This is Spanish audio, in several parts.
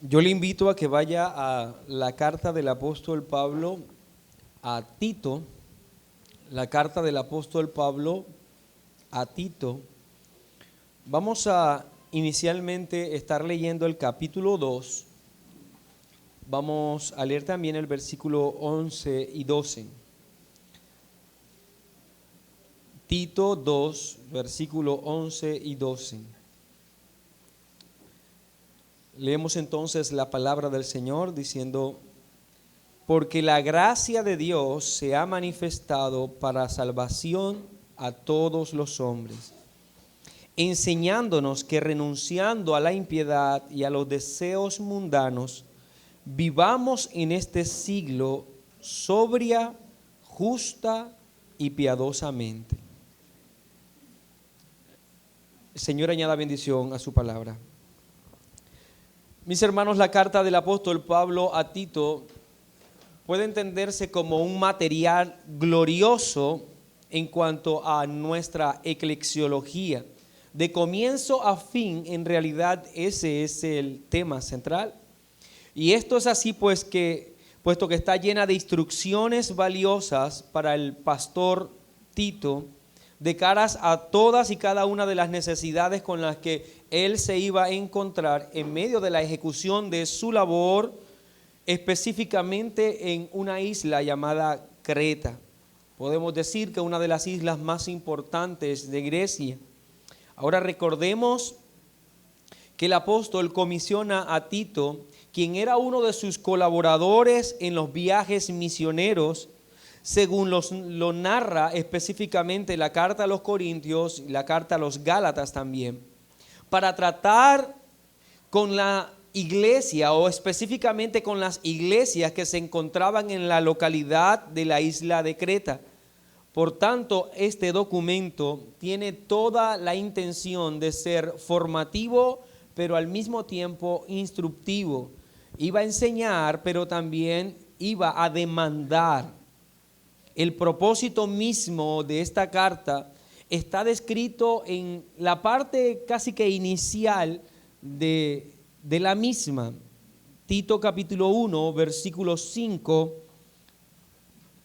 Yo le invito a que vaya a la carta del apóstol Pablo a Tito, la carta del apóstol Pablo a Tito. Vamos a inicialmente estar leyendo el capítulo 2. Vamos a leer también el versículo 11 y 12. Tito 2, versículo 11 y 12. Leemos entonces la palabra del Señor diciendo: porque la gracia de Dios se ha manifestado para salvación a todos los hombres, enseñándonos que renunciando a la impiedad y a los deseos mundanos, vivamos en este siglo sobria, justa y piadosamente. El Señor añada bendición a su palabra. Mis hermanos, la carta del apóstol Pablo a Tito puede entenderse como un material glorioso en cuanto a nuestra eclesiología. De comienzo a fin, en realidad ese es el tema central. Y esto es así puesto que está llena de instrucciones valiosas para el pastor Tito, de caras a todas y cada una de las necesidades con las que él se iba a encontrar en medio de la ejecución de su labor, específicamente en una isla llamada Creta. Podemos decir que una de las islas más importantes de Grecia. Ahora recordemos que el apóstol comisiona a Tito, quien era uno de sus colaboradores en los viajes misioneros, según lo narra específicamente la carta a los Corintios y la carta a los Gálatas también, para tratar con la iglesia o específicamente con las iglesias que se encontraban en la localidad de la isla de Creta. Por tanto, este documento tiene toda la intención de ser formativo, pero al mismo tiempo instructivo. Iba a enseñar, pero también iba a demandar. El propósito mismo de esta carta está descrito en la parte casi que inicial de la misma. Tito capítulo 1, versículo 5.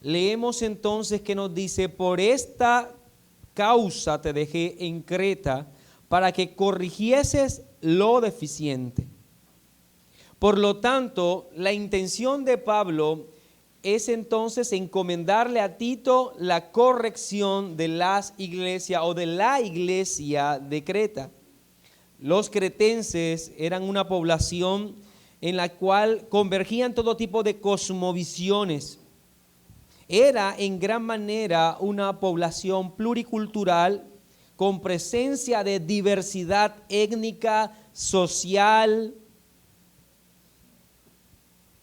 Leemos entonces que nos dice: por esta causa te dejé en Creta, para que corrigieses lo deficiente. Por lo tanto, la intención de Pablo es entonces encomendarle a Tito la corrección de las iglesias o de la iglesia de Creta. Los cretenses eran una población en la cual convergían todo tipo de cosmovisiones. Era en gran manera una población pluricultural con presencia de diversidad étnica, social,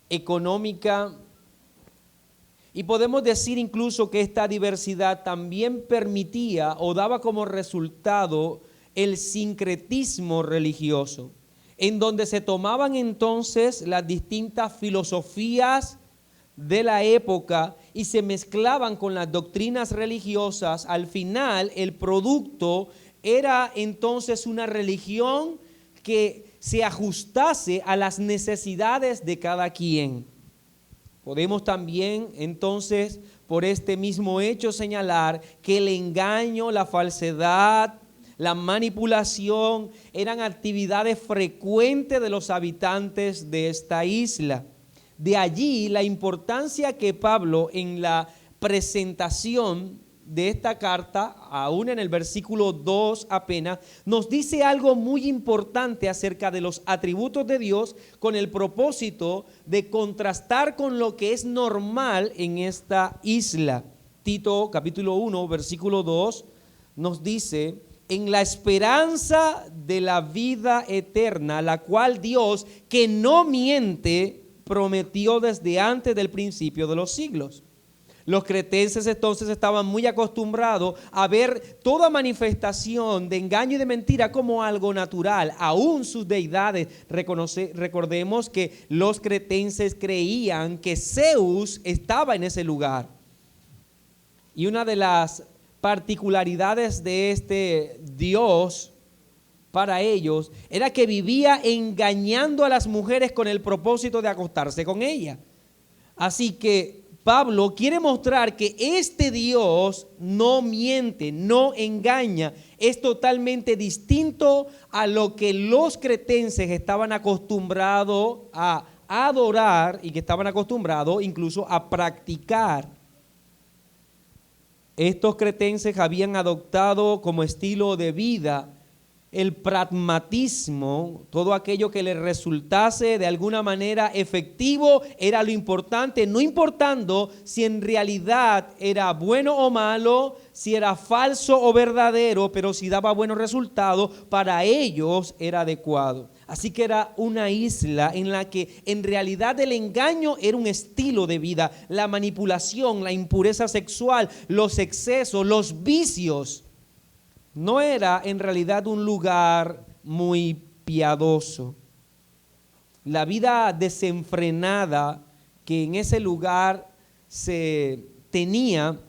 económica. Y podemos decir incluso que esta diversidad también permitía o daba como resultado el sincretismo religioso, en donde se tomaban entonces las distintas filosofías de la época y se mezclaban con las doctrinas religiosas. Al final, el producto era entonces una religión que se ajustase a las necesidades de cada quien. Podemos también entonces por este mismo hecho señalar que el engaño, la falsedad, la manipulación eran actividades frecuentes de los habitantes de esta isla. De allí la importancia que Pablo en la presentación de esta carta, aún en el versículo 2 apenas, nos dice algo muy importante acerca de los atributos de Dios, con el propósito de contrastar con lo que es normal en esta isla. Tito capítulo 1 versículo 2 nos dice: en la esperanza de la vida eterna, la cual Dios, que no miente, prometió desde antes del principio de los siglos. Los cretenses entonces estaban muy acostumbrados a ver toda manifestación de engaño y de mentira como algo natural, aún sus deidades. Recordemos que los cretenses creían que Zeus estaba en ese lugar. Y una de las particularidades de este Dios para ellos era que vivía engañando a las mujeres con el propósito de acostarse con ellas. Así que Pablo quiere mostrar que este Dios no miente, no engaña, es totalmente distinto a lo que los cretenses estaban acostumbrados a adorar y que estaban acostumbrados incluso a practicar. Estos cretenses habían adoptado como estilo de vida el pragmatismo, todo aquello que les resultase de alguna manera efectivo era lo importante, no importando si en realidad era bueno o malo, si era falso o verdadero, pero si daba buenos resultados, para ellos era adecuado. Así que era una isla en la que en realidad el engaño era un estilo de vida, la manipulación, la impureza sexual, los excesos, los vicios. No era en realidad un lugar muy piadoso. La vida desenfrenada que en ese lugar se tenía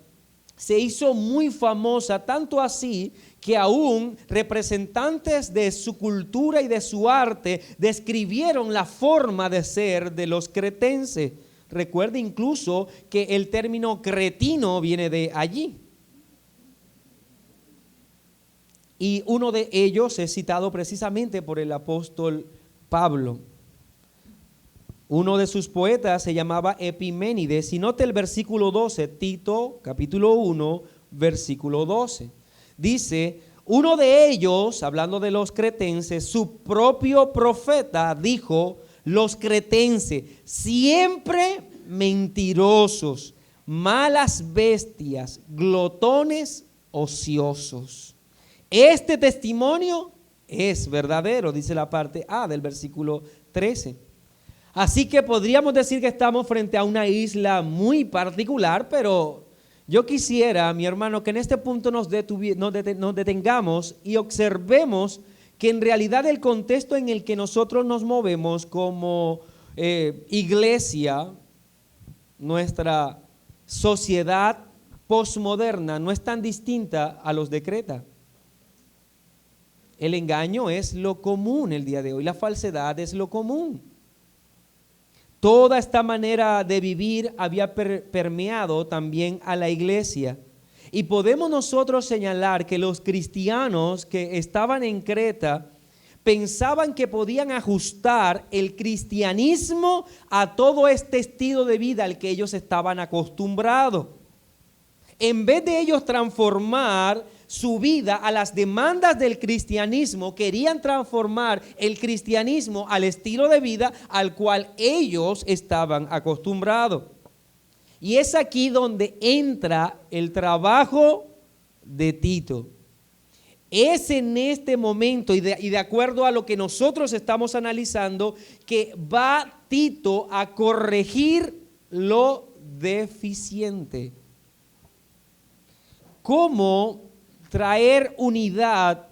se hizo muy famosa, tanto así que aún representantes de su cultura y de su arte describieron la forma de ser de los cretenses. Recuerde incluso que el término cretino viene de allí. Y uno de ellos es citado precisamente por el apóstol Pablo. Uno de sus poetas se llamaba Epiménides. Y note el versículo 12, Tito, capítulo 1, versículo 12. Dice, uno de ellos, hablando de los cretenses, su propio profeta dijo, los cretenses, siempre mentirosos, malas bestias, glotones, ociosos. Este testimonio es verdadero, dice la parte A del versículo 13. Así que podríamos decir que estamos frente a una isla muy particular, pero yo quisiera, mi hermano, que en este punto nos detengamos y observemos que en realidad el contexto en el que nosotros nos movemos como iglesia, nuestra sociedad posmoderna no es tan distinta a los de Creta. El engaño es lo común el día de hoy, la falsedad es lo común. Toda esta manera de vivir había permeado también a la iglesia. Y podemos nosotros señalar que los cristianos que estaban en Creta pensaban que podían ajustar el cristianismo a todo este estilo de vida al que ellos estaban acostumbrados. En vez de ellos transformar su vida a las demandas del cristianismo, querían transformar el cristianismo al estilo de vida al cual ellos estaban acostumbrados. Y es aquí donde entra el trabajo de Tito. Es en este momento y de acuerdo a lo que nosotros estamos analizando que va Tito a corregir lo deficiente. ¿Cómo traer unidad?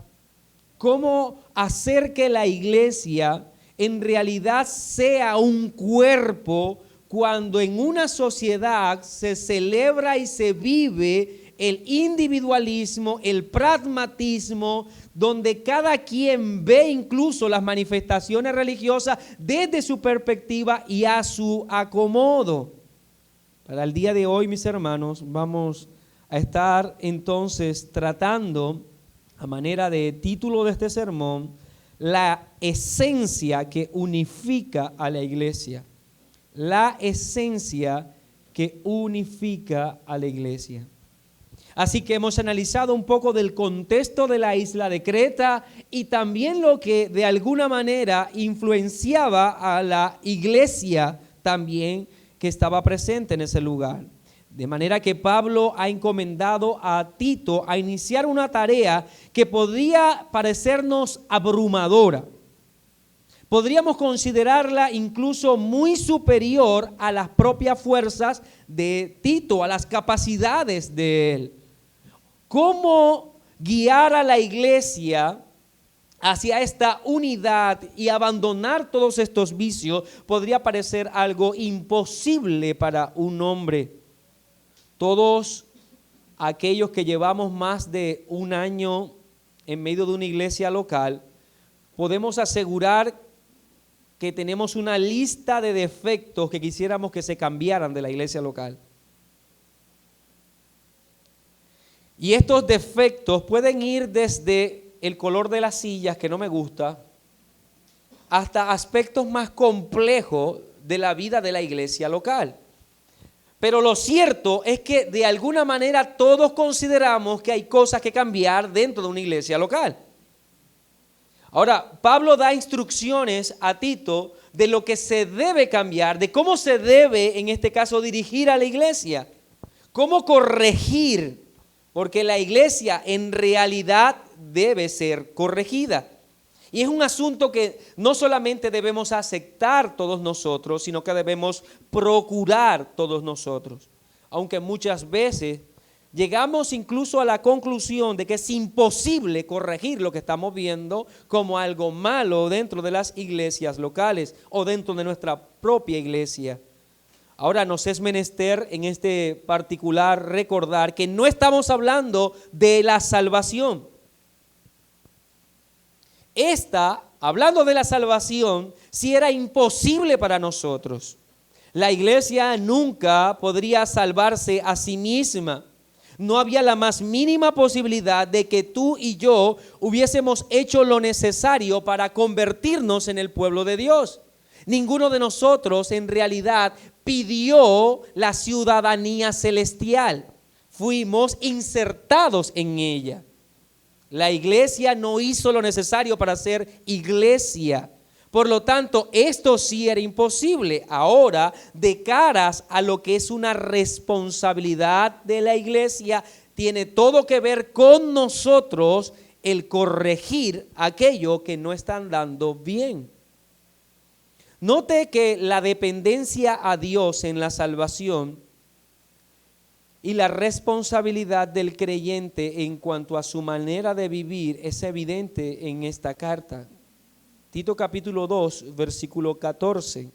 ¿Cómo hacer que la iglesia en realidad sea un cuerpo cuando en una sociedad se celebra y se vive el individualismo, el pragmatismo, donde cada quien ve incluso las manifestaciones religiosas desde su perspectiva y a su acomodo? Para el día de hoy, mis hermanos, vamos a estar entonces tratando, a manera de título de este sermón, la esencia que unifica a la iglesia. La esencia que unifica a la iglesia. Así que hemos analizado un poco del contexto de la isla de Creta y también lo que de alguna manera influenciaba a la iglesia también que estaba presente en ese lugar. De manera que Pablo ha encomendado a Tito a iniciar una tarea que podría parecernos abrumadora. Podríamos considerarla incluso muy superior a las propias fuerzas de Tito, a las capacidades de él. ¿Cómo guiar a la iglesia hacia esta unidad y abandonar todos estos vicios? Podría parecer algo imposible para un hombre. Todos aquellos que llevamos más de un año en medio de una iglesia local, podemos asegurar que tenemos una lista de defectos que quisiéramos que se cambiaran de la iglesia local. Y estos defectos pueden ir desde el color de las sillas, que no me gusta, hasta aspectos más complejos de la vida de la iglesia local. Pero lo cierto es que de alguna manera todos consideramos que hay cosas que cambiar dentro de una iglesia local. Ahora, Pablo da instrucciones a Tito de lo que se debe cambiar, de cómo se debe, en este caso, dirigir a la iglesia, cómo corregir, porque la iglesia en realidad debe ser corregida. Y es un asunto que no solamente debemos aceptar todos nosotros, sino que debemos procurar todos nosotros. Aunque muchas veces llegamos incluso a la conclusión de que es imposible corregir lo que estamos viendo como algo malo dentro de las iglesias locales o dentro de nuestra propia iglesia. Ahora nos es menester en este particular recordar que no estamos hablando de la salvación. Hablando de la salvación, sí era imposible para nosotros. La iglesia nunca podría salvarse a sí misma. No había la más mínima posibilidad de que tú y yo hubiésemos hecho lo necesario para convertirnos en el pueblo de Dios. Ninguno de nosotros en realidad pidió la ciudadanía celestial. Fuimos insertados en ella. La iglesia no hizo lo necesario para ser iglesia. Por lo tanto, esto sí era imposible. Ahora, de caras a lo que es una responsabilidad de la iglesia, tiene todo que ver con nosotros el corregir aquello que no está andando bien. Note que la dependencia a Dios en la salvación y la responsabilidad del creyente en cuanto a su manera de vivir es evidente en esta carta. Tito capítulo 2, versículo 14.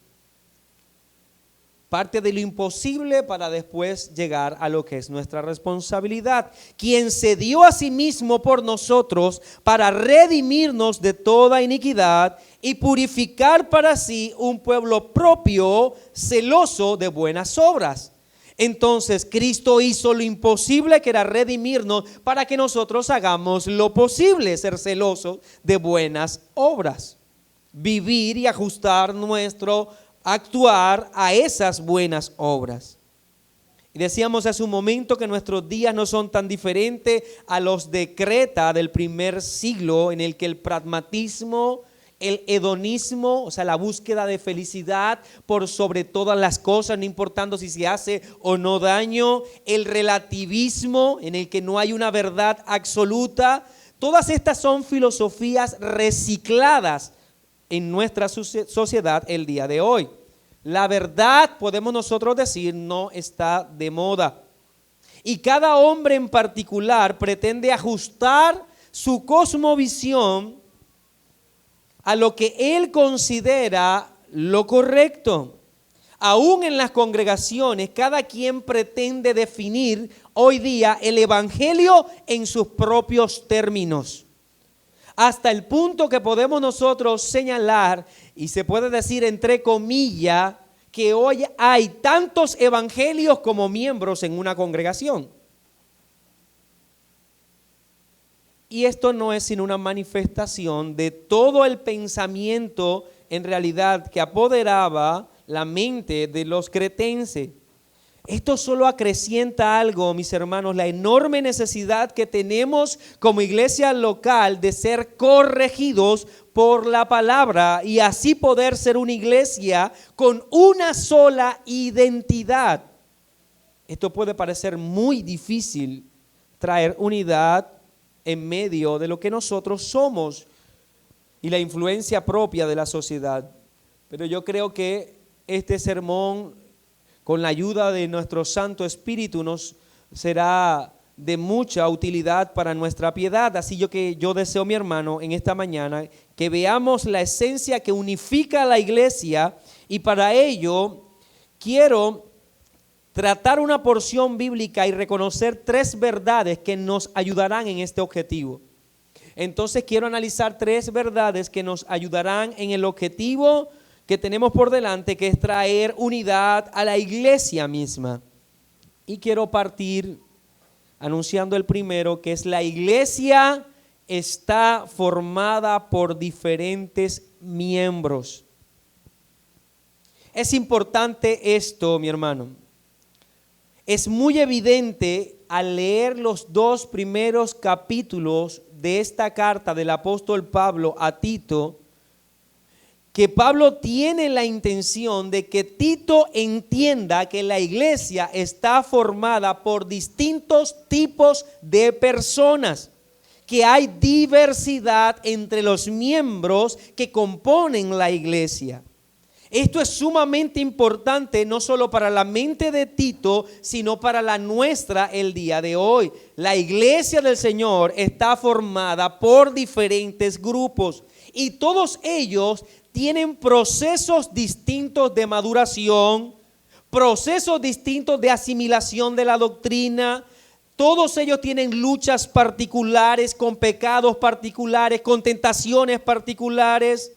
Parte de lo imposible para después llegar a lo que es nuestra responsabilidad. Quien se dio a sí mismo por nosotros para redimirnos de toda iniquidad y purificar para sí un pueblo propio, celoso de buenas obras. Entonces Cristo hizo lo imposible, que era redimirnos, para que nosotros hagamos lo posible, ser celosos de buenas obras. Vivir y ajustar nuestro actuar a esas buenas obras. Y decíamos hace un momento que nuestros días no son tan diferentes a los de Creta del primer siglo, en el que el pragmatismo, el hedonismo, o sea, la búsqueda de felicidad por sobre todas las cosas, no importando si se hace o no daño, el relativismo, en el que no hay una verdad absoluta, todas estas son filosofías recicladas en nuestra sociedad el día de hoy. La verdad, podemos nosotros decir, no está de moda. Y cada hombre en particular pretende ajustar su cosmovisión a lo que él considera lo correcto. Aún en las congregaciones, cada quien pretende definir hoy día el evangelio en sus propios términos. Hasta el punto que podemos nosotros señalar, y se puede decir entre comillas, que hoy hay tantos evangelios como miembros en una congregación. Y esto no es sino una manifestación de todo el pensamiento en realidad que apoderaba la mente de los cretenses. Esto solo acrecienta algo, mis hermanos, la enorme necesidad que tenemos como iglesia local de ser corregidos por la palabra y así poder ser una iglesia con una sola identidad. Esto puede parecer muy difícil, traer unidad en medio de lo que nosotros somos y la influencia propia de la sociedad. Pero yo creo que este sermón, con la ayuda de nuestro Santo Espíritu, nos será de mucha utilidad para nuestra piedad. Así yo deseo, mi hermano, en esta mañana, que veamos la esencia que unifica a la iglesia, y para ello quiero tratar una porción bíblica y reconocer tres verdades que nos ayudarán en este objetivo. Entonces quiero analizar 3 verdades que nos ayudarán en el objetivo que tenemos por delante, que es traer unidad a la iglesia misma. Y quiero partir anunciando el primero, que es: la iglesia está formada por diferentes miembros. Es importante esto, mi hermano. Es muy evidente al leer los 2 primeros capítulos de esta carta del apóstol Pablo a Tito, que Pablo tiene la intención de que Tito entienda que la iglesia está formada por distintos tipos de personas, que hay diversidad entre los miembros que componen la iglesia. Esto es sumamente importante no solo para la mente de Tito, sino para la nuestra el día de hoy. La iglesia del Señor está formada por diferentes grupos y todos ellos tienen procesos distintos de maduración, procesos distintos de asimilación de la doctrina. Todos ellos tienen luchas particulares, con pecados particulares, con tentaciones particulares.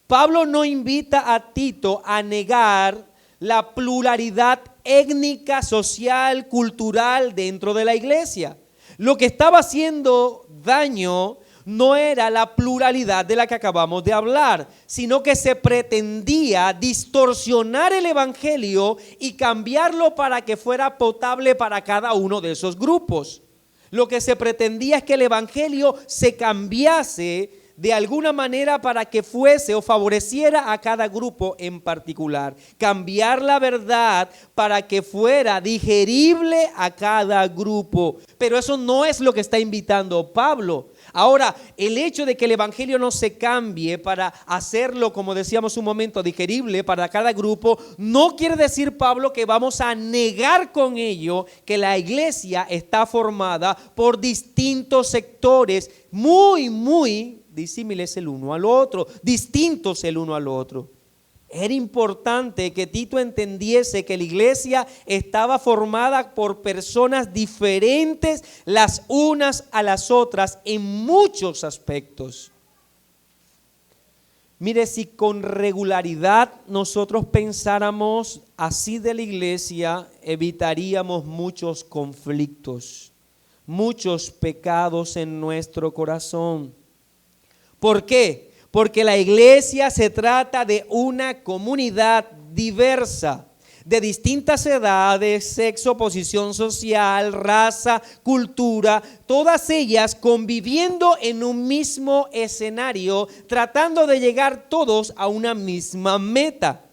Pablo no invita a Tito a negar la pluralidad étnica, social, cultural dentro de la iglesia. Lo que estaba haciendo daño no era la pluralidad de la que acabamos de hablar, sino que se pretendía distorsionar el evangelio y cambiarlo para que fuera potable para cada uno de esos grupos. Lo que se pretendía es que el evangelio se cambiase de alguna manera para que fuese o favoreciera a cada grupo en particular. Cambiar la verdad para que fuera digerible a cada grupo. Pero eso no es lo que está invitando Pablo. Ahora, el hecho de que el evangelio no se cambie para hacerlo, como decíamos un momento, digerible para cada grupo, no quiere decir, Pablo, que vamos a negar con ello que la iglesia está formada por distintos sectores muy disímiles el uno al otro, distintos el uno al otro. Era importante que Tito entendiese que la iglesia estaba formada por personas diferentes las unas a las otras en muchos aspectos. Mire, si con regularidad nosotros pensáramos así de la iglesia, evitaríamos muchos conflictos, muchos pecados en nuestro corazón. ¿Por qué? Porque la iglesia se trata de una comunidad diversa, de distintas edades, sexo, posición social, raza, cultura, todas ellas conviviendo en un mismo escenario, tratando de llegar todos a una misma meta.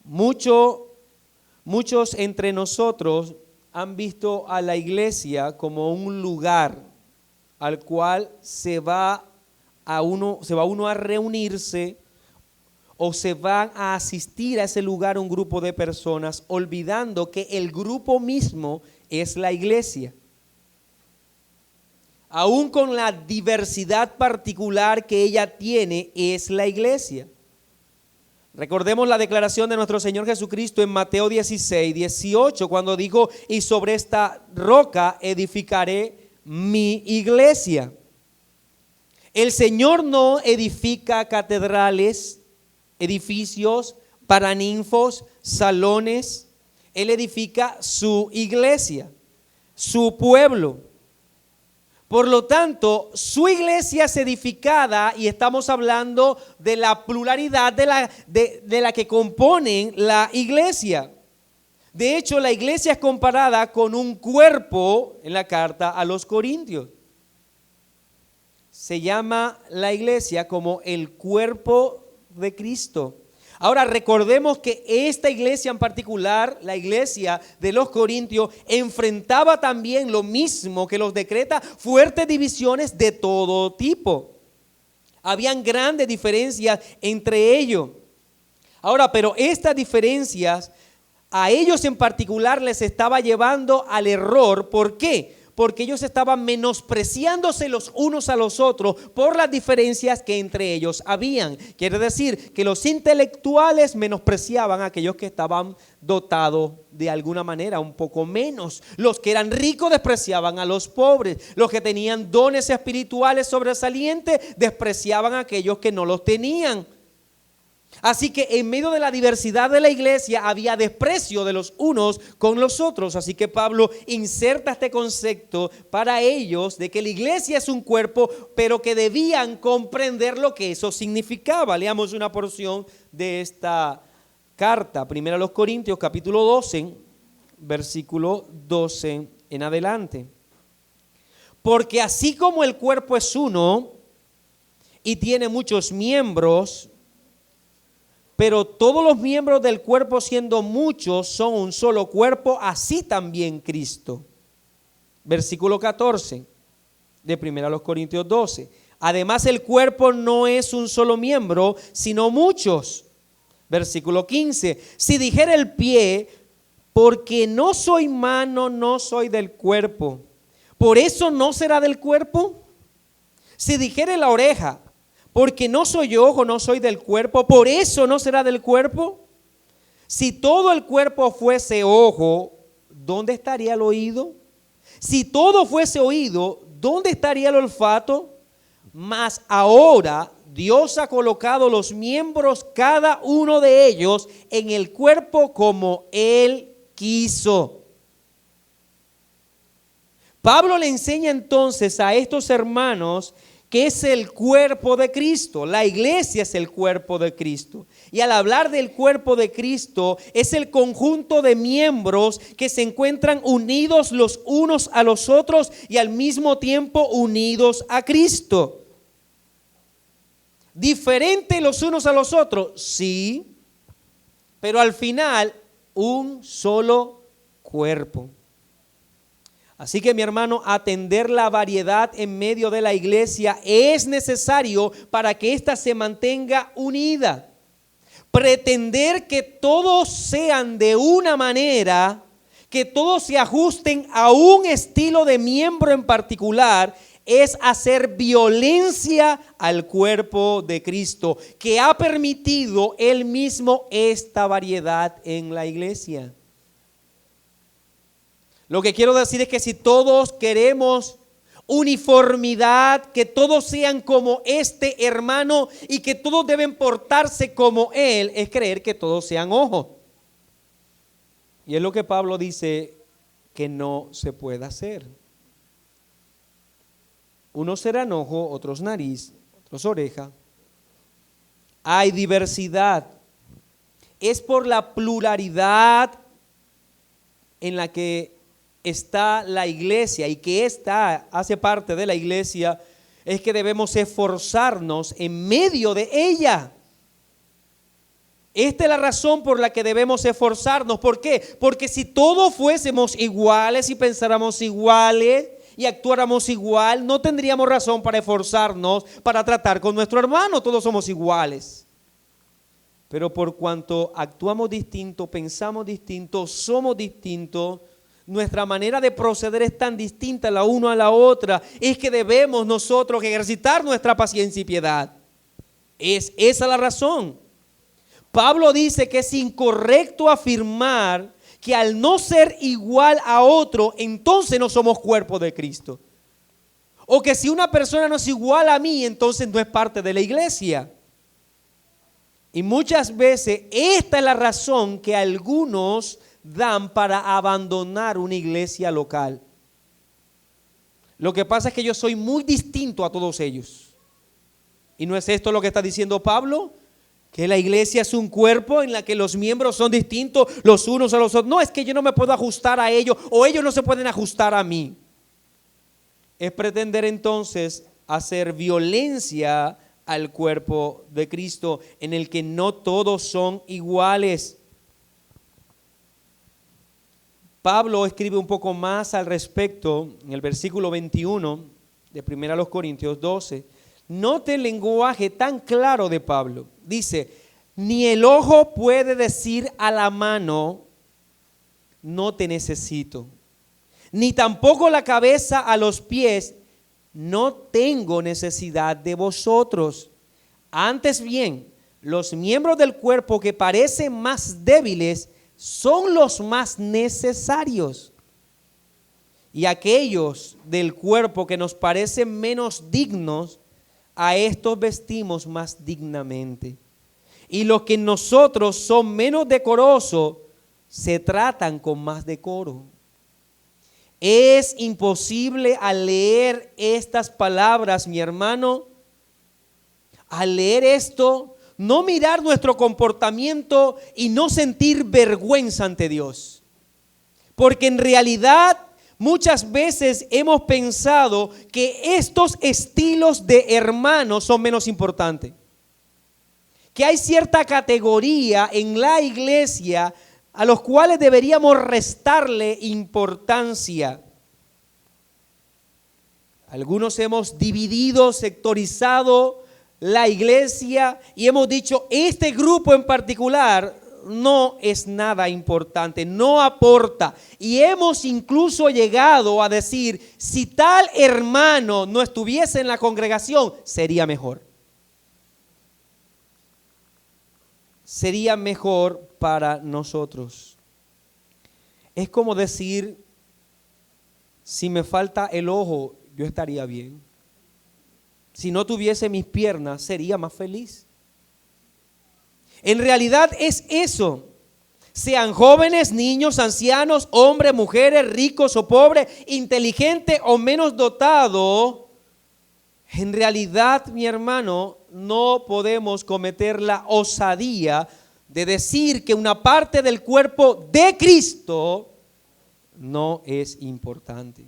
Muchos entre nosotros han visto a la iglesia como un lugar al cual se va uno a reunirse o se van a asistir a ese lugar un grupo de personas, olvidando que el grupo mismo es la iglesia. Aún con la diversidad particular que ella tiene, es la iglesia. Recordemos la declaración de nuestro Señor Jesucristo en Mateo 16:18, cuando dijo: y sobre esta roca edificaré mi iglesia. El Señor no edifica catedrales, edificios, paraninfos, salones. Él edifica su iglesia, su pueblo. Por lo tanto, su iglesia es edificada, y estamos hablando de la pluralidad de la que componen la iglesia. De hecho, la iglesia es comparada con un cuerpo en la carta a los Corintios. Se llama la iglesia como el cuerpo de Cristo. Ahora, recordemos que esta iglesia en particular, la iglesia de los Corintios, enfrentaba también lo mismo que los de Creta, fuertes divisiones de todo tipo. Habían grandes diferencias entre ellos. Ahora, pero estas diferencias a ellos en particular les estaba llevando al error. ¿Por qué? porque ellos estaban menospreciándose los unos a los otros por las diferencias que entre ellos habían. Quiere decir que los intelectuales menospreciaban a aquellos que estaban dotados de alguna manera un poco menos. Los que eran ricos despreciaban a los pobres. Los que tenían dones espirituales sobresalientes despreciaban a aquellos que no los tenían. Así que en medio de la diversidad de la iglesia había desprecio de los unos con los otros. Así que Pablo inserta este concepto para ellos de que la iglesia es un cuerpo, pero que debían comprender lo que eso significaba. Leamos una porción de esta carta, 1 Corintios capítulo 12, versículo 12 en adelante. Porque así como el cuerpo es uno y tiene muchos miembros, pero todos los miembros del cuerpo, siendo muchos, son un solo cuerpo, así también Cristo. Versículo 14 de 1 Corintios 12. Además, el cuerpo no es un solo miembro, sino muchos. Versículo 15. Si dijera el pie, porque no soy mano, no soy del cuerpo, ¿por eso no será del cuerpo? Si dijere la oreja, porque no soy ojo, no soy del cuerpo, ¿por eso no será del cuerpo? Si todo el cuerpo fuese ojo, ¿dónde estaría el oído? Si todo fuese oído, ¿dónde estaría el olfato? Mas ahora Dios ha colocado los miembros, cada uno de ellos, en el cuerpo como Él quiso. Pablo le enseña entonces a estos hermanos que es el cuerpo de Cristo. La iglesia es el cuerpo de Cristo. Y al hablar del cuerpo de Cristo, es el conjunto de miembros que se encuentran unidos los unos a los otros y al mismo tiempo unidos a Cristo. ¿Diferentes los unos a los otros? Sí, pero al final un solo cuerpo. Así que, mi hermano, atender la variedad en medio de la iglesia es necesario para que ésta se mantenga unida. Pretender que todos sean de una manera, que todos se ajusten a un estilo de miembro en particular, es hacer violencia al cuerpo de Cristo, que ha permitido Él mismo esta variedad en la iglesia. Lo que quiero decir es que si todos queremos uniformidad, que todos sean como este hermano y que todos deben portarse como él, es creer que todos sean ojos. Y es lo que Pablo dice que no se puede hacer. Unos serán ojo, otros nariz, otros oreja. Hay diversidad. Es por la pluralidad en la que está la iglesia y que ésta hace parte de la iglesia, es que debemos esforzarnos en medio de ella. Esta es la razón por la que debemos esforzarnos. ¿Por qué? Porque si todos fuésemos iguales y pensáramos iguales y actuáramos igual, no tendríamos razón para esforzarnos para tratar con nuestro hermano. Todos somos iguales. Pero por cuanto actuamos distinto, pensamos distinto, somos distintos, nuestra manera de proceder es tan distinta la una a la otra, es que debemos nosotros ejercitar nuestra paciencia y piedad. Es esa la razón. Pablo dice que es incorrecto afirmar que al no ser igual a otro, entonces no somos cuerpo de Cristo. O que si una persona no es igual a mí, entonces no es parte de la iglesia. Y muchas veces esta es la razón que algunos dan para abandonar una iglesia local. Lo que pasa es que yo soy muy distinto a todos ellos. ¿Y no es esto lo que está diciendo Pablo? Que la iglesia es un cuerpo en la que los miembros son distintos los unos a los otros. No, es que yo no me puedo ajustar a ellos o ellos no se pueden ajustar a mí. Es pretender entonces hacer violencia al cuerpo de Cristo, en el que no todos son iguales. Pablo escribe un poco más al respecto en el versículo 21 de 1 Corintios 12. Note el lenguaje tan claro de Pablo. Dice, ni el ojo puede decir a la mano, no te necesito. ni tampoco la cabeza a los pies, no tengo necesidad de vosotros. Antes bien, los miembros del cuerpo que parecen más débiles son los más necesarios. Y aquellos del cuerpo que nos parecen menos dignos, a estos vestimos más dignamente. Y los que en nosotros son menos decorosos, se tratan con más decoro. Es imposible al leer estas palabras, mi hermano, al leer esto, no mirar nuestro comportamiento y no sentir vergüenza ante Dios. Porque en realidad muchas veces hemos pensado que estos estilos de hermanos son menos importantes. Que hay cierta categoría en la iglesia a los cuales deberíamos restarle importancia. Algunos hemos dividido, sectorizado la iglesia y hemos dicho, este grupo en particular no es nada importante, no aporta. Y hemos incluso llegado a decir, si tal hermano no estuviese en la congregación, sería mejor. Sería mejor para nosotros. Es como decir, si me falta el ojo, yo estaría bien. Si no tuviese mis piernas, sería más feliz. En realidad es eso. Sean jóvenes, niños, ancianos, hombres, mujeres, ricos o pobres, inteligentes o menos dotados. En realidad, mi hermano, no podemos cometer la osadía de decir que una parte del cuerpo de Cristo no es importante.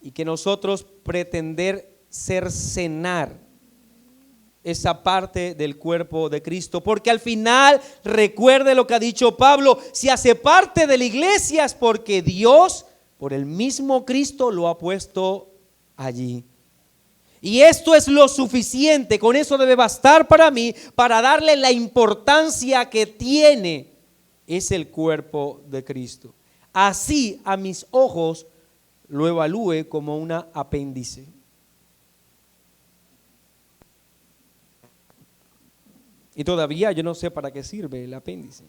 Y que nosotros pretender cercenar esa parte del cuerpo de Cristo, porque al final, recuerde lo que ha dicho Pablo, si hace parte de la iglesia es porque Dios, por el mismo Cristo, lo ha puesto allí. Y esto es lo suficiente, con eso debe bastar para mí, para darle la importancia que tiene, es el cuerpo de Cristo. Así a mis ojos lo evalúe como una apéndice. Y todavía yo no sé para qué sirve el apéndice.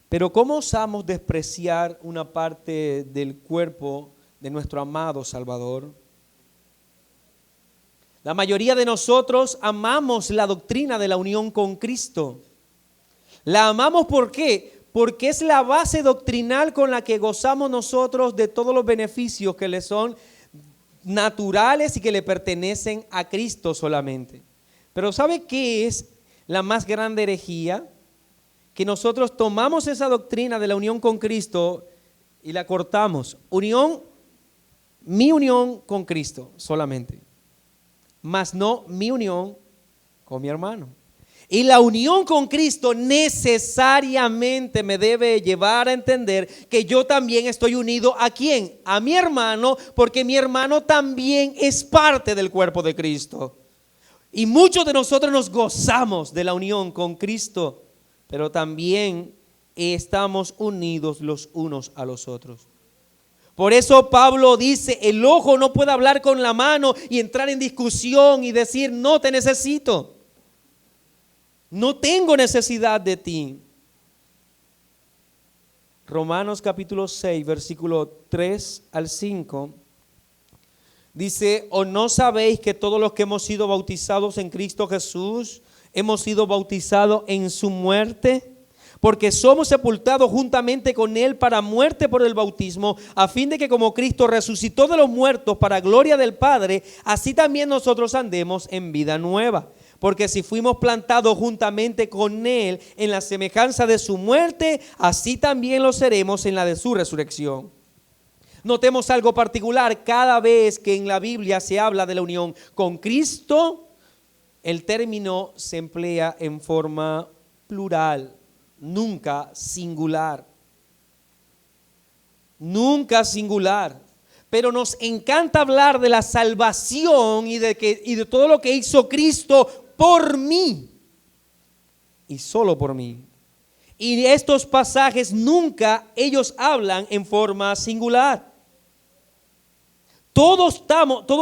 Pero ¿cómo osamos despreciar una parte del cuerpo de nuestro amado Salvador? La mayoría de nosotros amamos la doctrina de la unión con Cristo. La amamos ¿por qué? Porque es la base doctrinal con la que gozamos nosotros de todos los beneficios que le son naturales y que le pertenecen a Cristo solamente. Pero ¿sabe qué es la más grande herejía? Que nosotros tomamos esa doctrina de la unión con Cristo y la cortamos. Mi unión con Cristo solamente, mas no mi unión con mi hermano. Y la unión con Cristo necesariamente me debe llevar a entender que yo también estoy unido ¿a quién? A mi hermano, porque mi hermano también es parte del cuerpo de Cristo. Y muchos de nosotros nos gozamos de la unión con Cristo, pero también estamos unidos los unos a los otros. Por eso Pablo dice, el ojo no puede hablar con la mano y entrar en discusión y decir, no te necesito. No tengo necesidad de ti. Romanos capítulo 6, versículo 3 al 5. Dice, ¿o no sabéis que todos los que hemos sido bautizados en Cristo Jesús, hemos sido bautizados en su muerte? Porque somos sepultados juntamente con Él para muerte por el bautismo, a fin de que como Cristo resucitó de los muertos para gloria del Padre, así también nosotros andemos en vida nueva. Porque si fuimos plantados juntamente con Él en la semejanza de su muerte, así también lo seremos en la de su resurrección. Notemos algo particular, cada vez que en la Biblia se habla de la unión con Cristo, el término se emplea en forma plural, nunca singular. Nunca singular. Pero nos encanta hablar de la salvación y de todo lo que hizo Cristo por mí y solo por mí. Y estos pasajes nunca ellos hablan en forma singular. Todos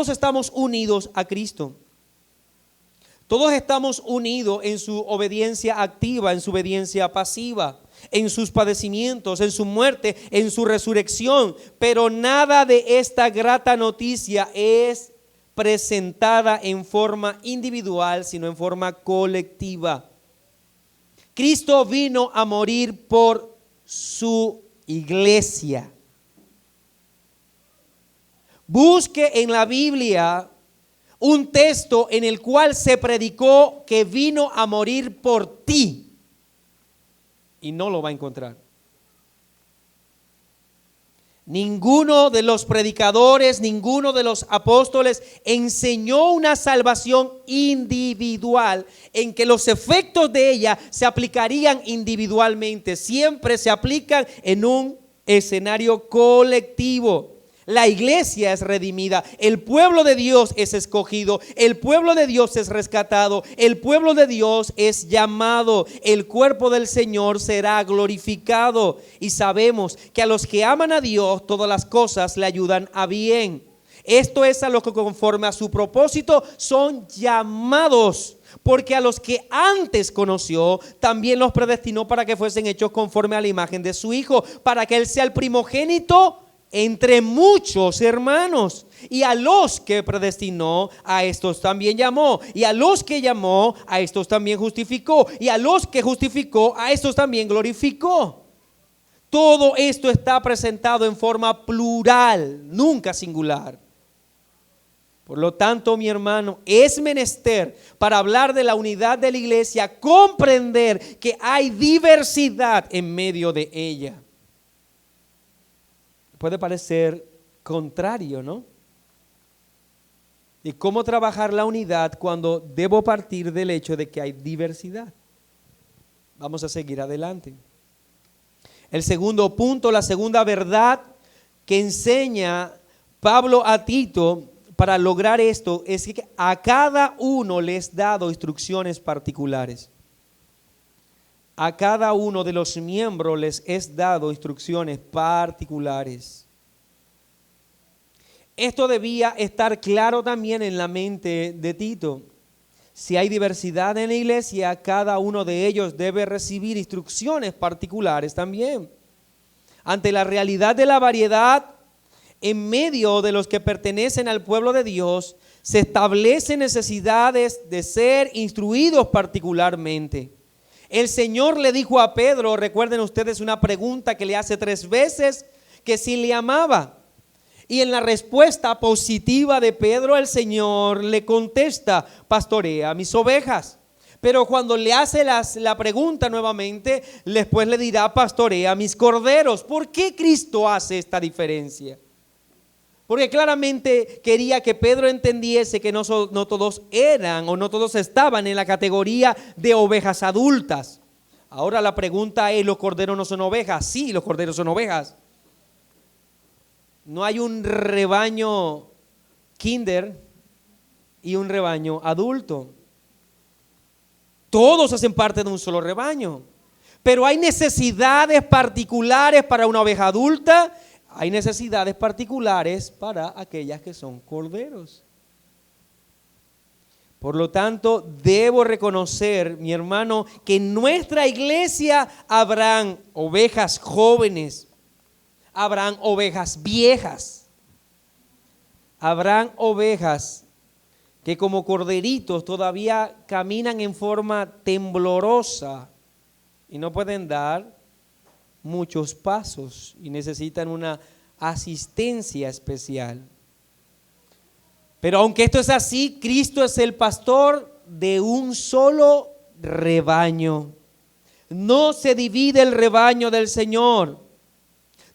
estamos unidos a Cristo. Todos estamos unidos en su obediencia activa, en su obediencia pasiva, en sus padecimientos, en su muerte, en su resurrección. Pero nada de esta grata noticia es presentada en forma individual, sino en forma colectiva. Cristo vino a morir por su iglesia. Busque en la Biblia un texto en el cual se predicó que vino a morir por ti, y no lo va a encontrar. Ninguno de los predicadores, ninguno de los apóstoles enseñó una salvación individual en que los efectos de ella se aplicarían individualmente. Siempre se aplican en un escenario colectivo. La iglesia es redimida, el pueblo de Dios es escogido, el pueblo de Dios es rescatado, el pueblo de Dios es llamado, el cuerpo del Señor será glorificado. Y sabemos que a los que aman a Dios todas las cosas le ayudan a bien. Esto es a los que conforme a su propósito son llamados. Porque a los que antes conoció, también los predestinó para que fuesen hechos conforme a la imagen de su Hijo, para que Él sea el primogénito entre muchos hermanos. Y a los que predestinó, a estos también llamó. Y a los que llamó, a estos también justificó. Y a los que justificó, a estos también glorificó. Todo esto está presentado en forma plural, nunca singular. Por lo tanto, mi hermano, es menester para hablar de la unidad de la iglesia, comprender que hay diversidad en medio de ella. Puede parecer contrario, ¿no? ¿Y cómo trabajar la unidad cuando debo partir del hecho de que hay diversidad? Vamos a seguir adelante. El segundo punto, la segunda verdad que enseña Pablo a Tito para lograr esto es que a cada uno les es dado instrucciones particulares. A cada uno de los miembros les es dado instrucciones particulares. Esto debía estar claro también en la mente de Tito. Si hay diversidad en la iglesia, cada uno de ellos debe recibir instrucciones particulares también. Ante la realidad de la variedad en medio de los que pertenecen al pueblo de Dios, se establecen necesidades de ser instruidos particularmente. El Señor le dijo a Pedro, recuerden ustedes una pregunta que le hace 3 veces, que si le amaba. Y en la respuesta positiva de Pedro, el Señor le contesta: pastorea mis ovejas. Pero cuando le hace la pregunta nuevamente, después le dirá: pastorea mis corderos. ¿Por qué Cristo hace esta diferencia? Porque claramente quería que Pedro entendiese que no todos eran o no todos estaban en la categoría de ovejas adultas. Ahora la pregunta es: ¿los corderos no son ovejas? Sí, los corderos son ovejas. No hay un rebaño kinder y un rebaño adulto. Todos hacen parte de un solo rebaño. Pero hay necesidades particulares para una oveja adulta. Hay necesidades particulares para aquellas que son corderos. Por lo tanto, debo reconocer, mi hermano, que en nuestra iglesia habrán ovejas jóvenes, habrán ovejas viejas, habrán ovejas que como corderitos todavía caminan en forma temblorosa y no pueden dar muchos pasos y necesitan una asistencia especial. Pero aunque esto es así, Cristo es el pastor de un solo rebaño. No se divide el rebaño del Señor.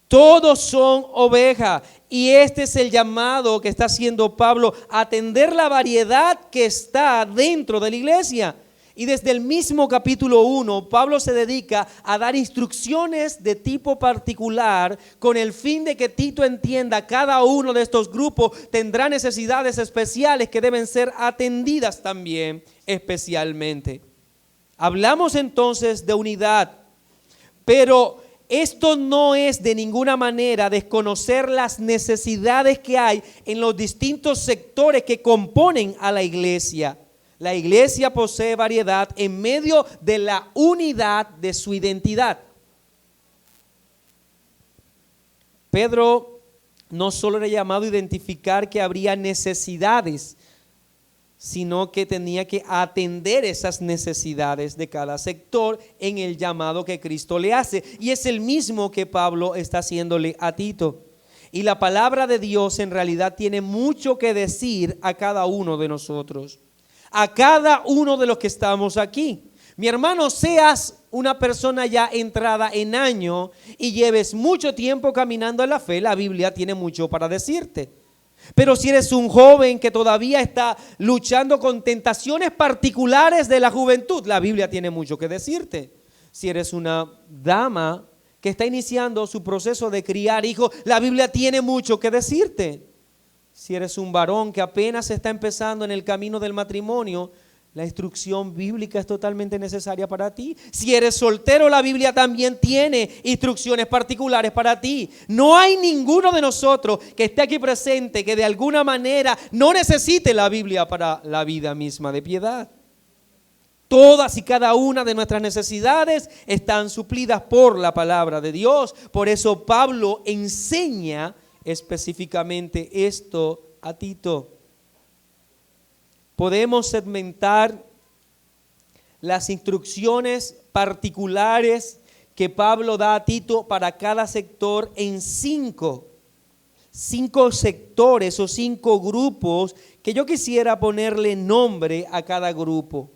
Todos son ovejas. Y este es el llamado que está haciendo Pablo: atender la variedad que está dentro de la iglesia. Y desde el mismo capítulo 1, Pablo se dedica a dar instrucciones de tipo particular con el fin de que Tito entienda: cada uno de estos grupos tendrá necesidades especiales que deben ser atendidas también especialmente. Hablamos entonces de unidad. Pero esto no es de ninguna manera desconocer las necesidades que hay en los distintos sectores que componen a la iglesia. La iglesia posee variedad en medio de la unidad de su identidad. Pedro no solo era llamado a identificar que habría necesidades, sino que tenía que atender esas necesidades de cada sector en el llamado que Cristo le hace. Y es el mismo que Pablo está haciéndole a Tito. Y la palabra de Dios en realidad tiene mucho que decir a cada uno de nosotros, a cada uno de los que estamos aquí. Mi hermano, seas una persona ya entrada en año y lleves mucho tiempo caminando en la fe, la Biblia tiene mucho para decirte. Pero si eres un joven que todavía está luchando con tentaciones particulares de la juventud, la Biblia tiene mucho que decirte. Si eres una dama que está iniciando su proceso de criar hijos, la Biblia tiene mucho que decirte. Si eres un varón que apenas está empezando en el camino del matrimonio, la instrucción bíblica es totalmente necesaria para ti. Si eres soltero, la Biblia también tiene instrucciones particulares para ti. No hay ninguno de nosotros que esté aquí presente que de alguna manera no necesite la Biblia para la vida misma de piedad. Todas y cada una de nuestras necesidades están suplidas por la palabra de Dios. Por eso Pablo enseña específicamente esto a Tito. Podemos segmentar las instrucciones particulares que Pablo da a Tito para cada sector en cinco sectores o 5 grupos que yo quisiera ponerle nombre a cada grupo.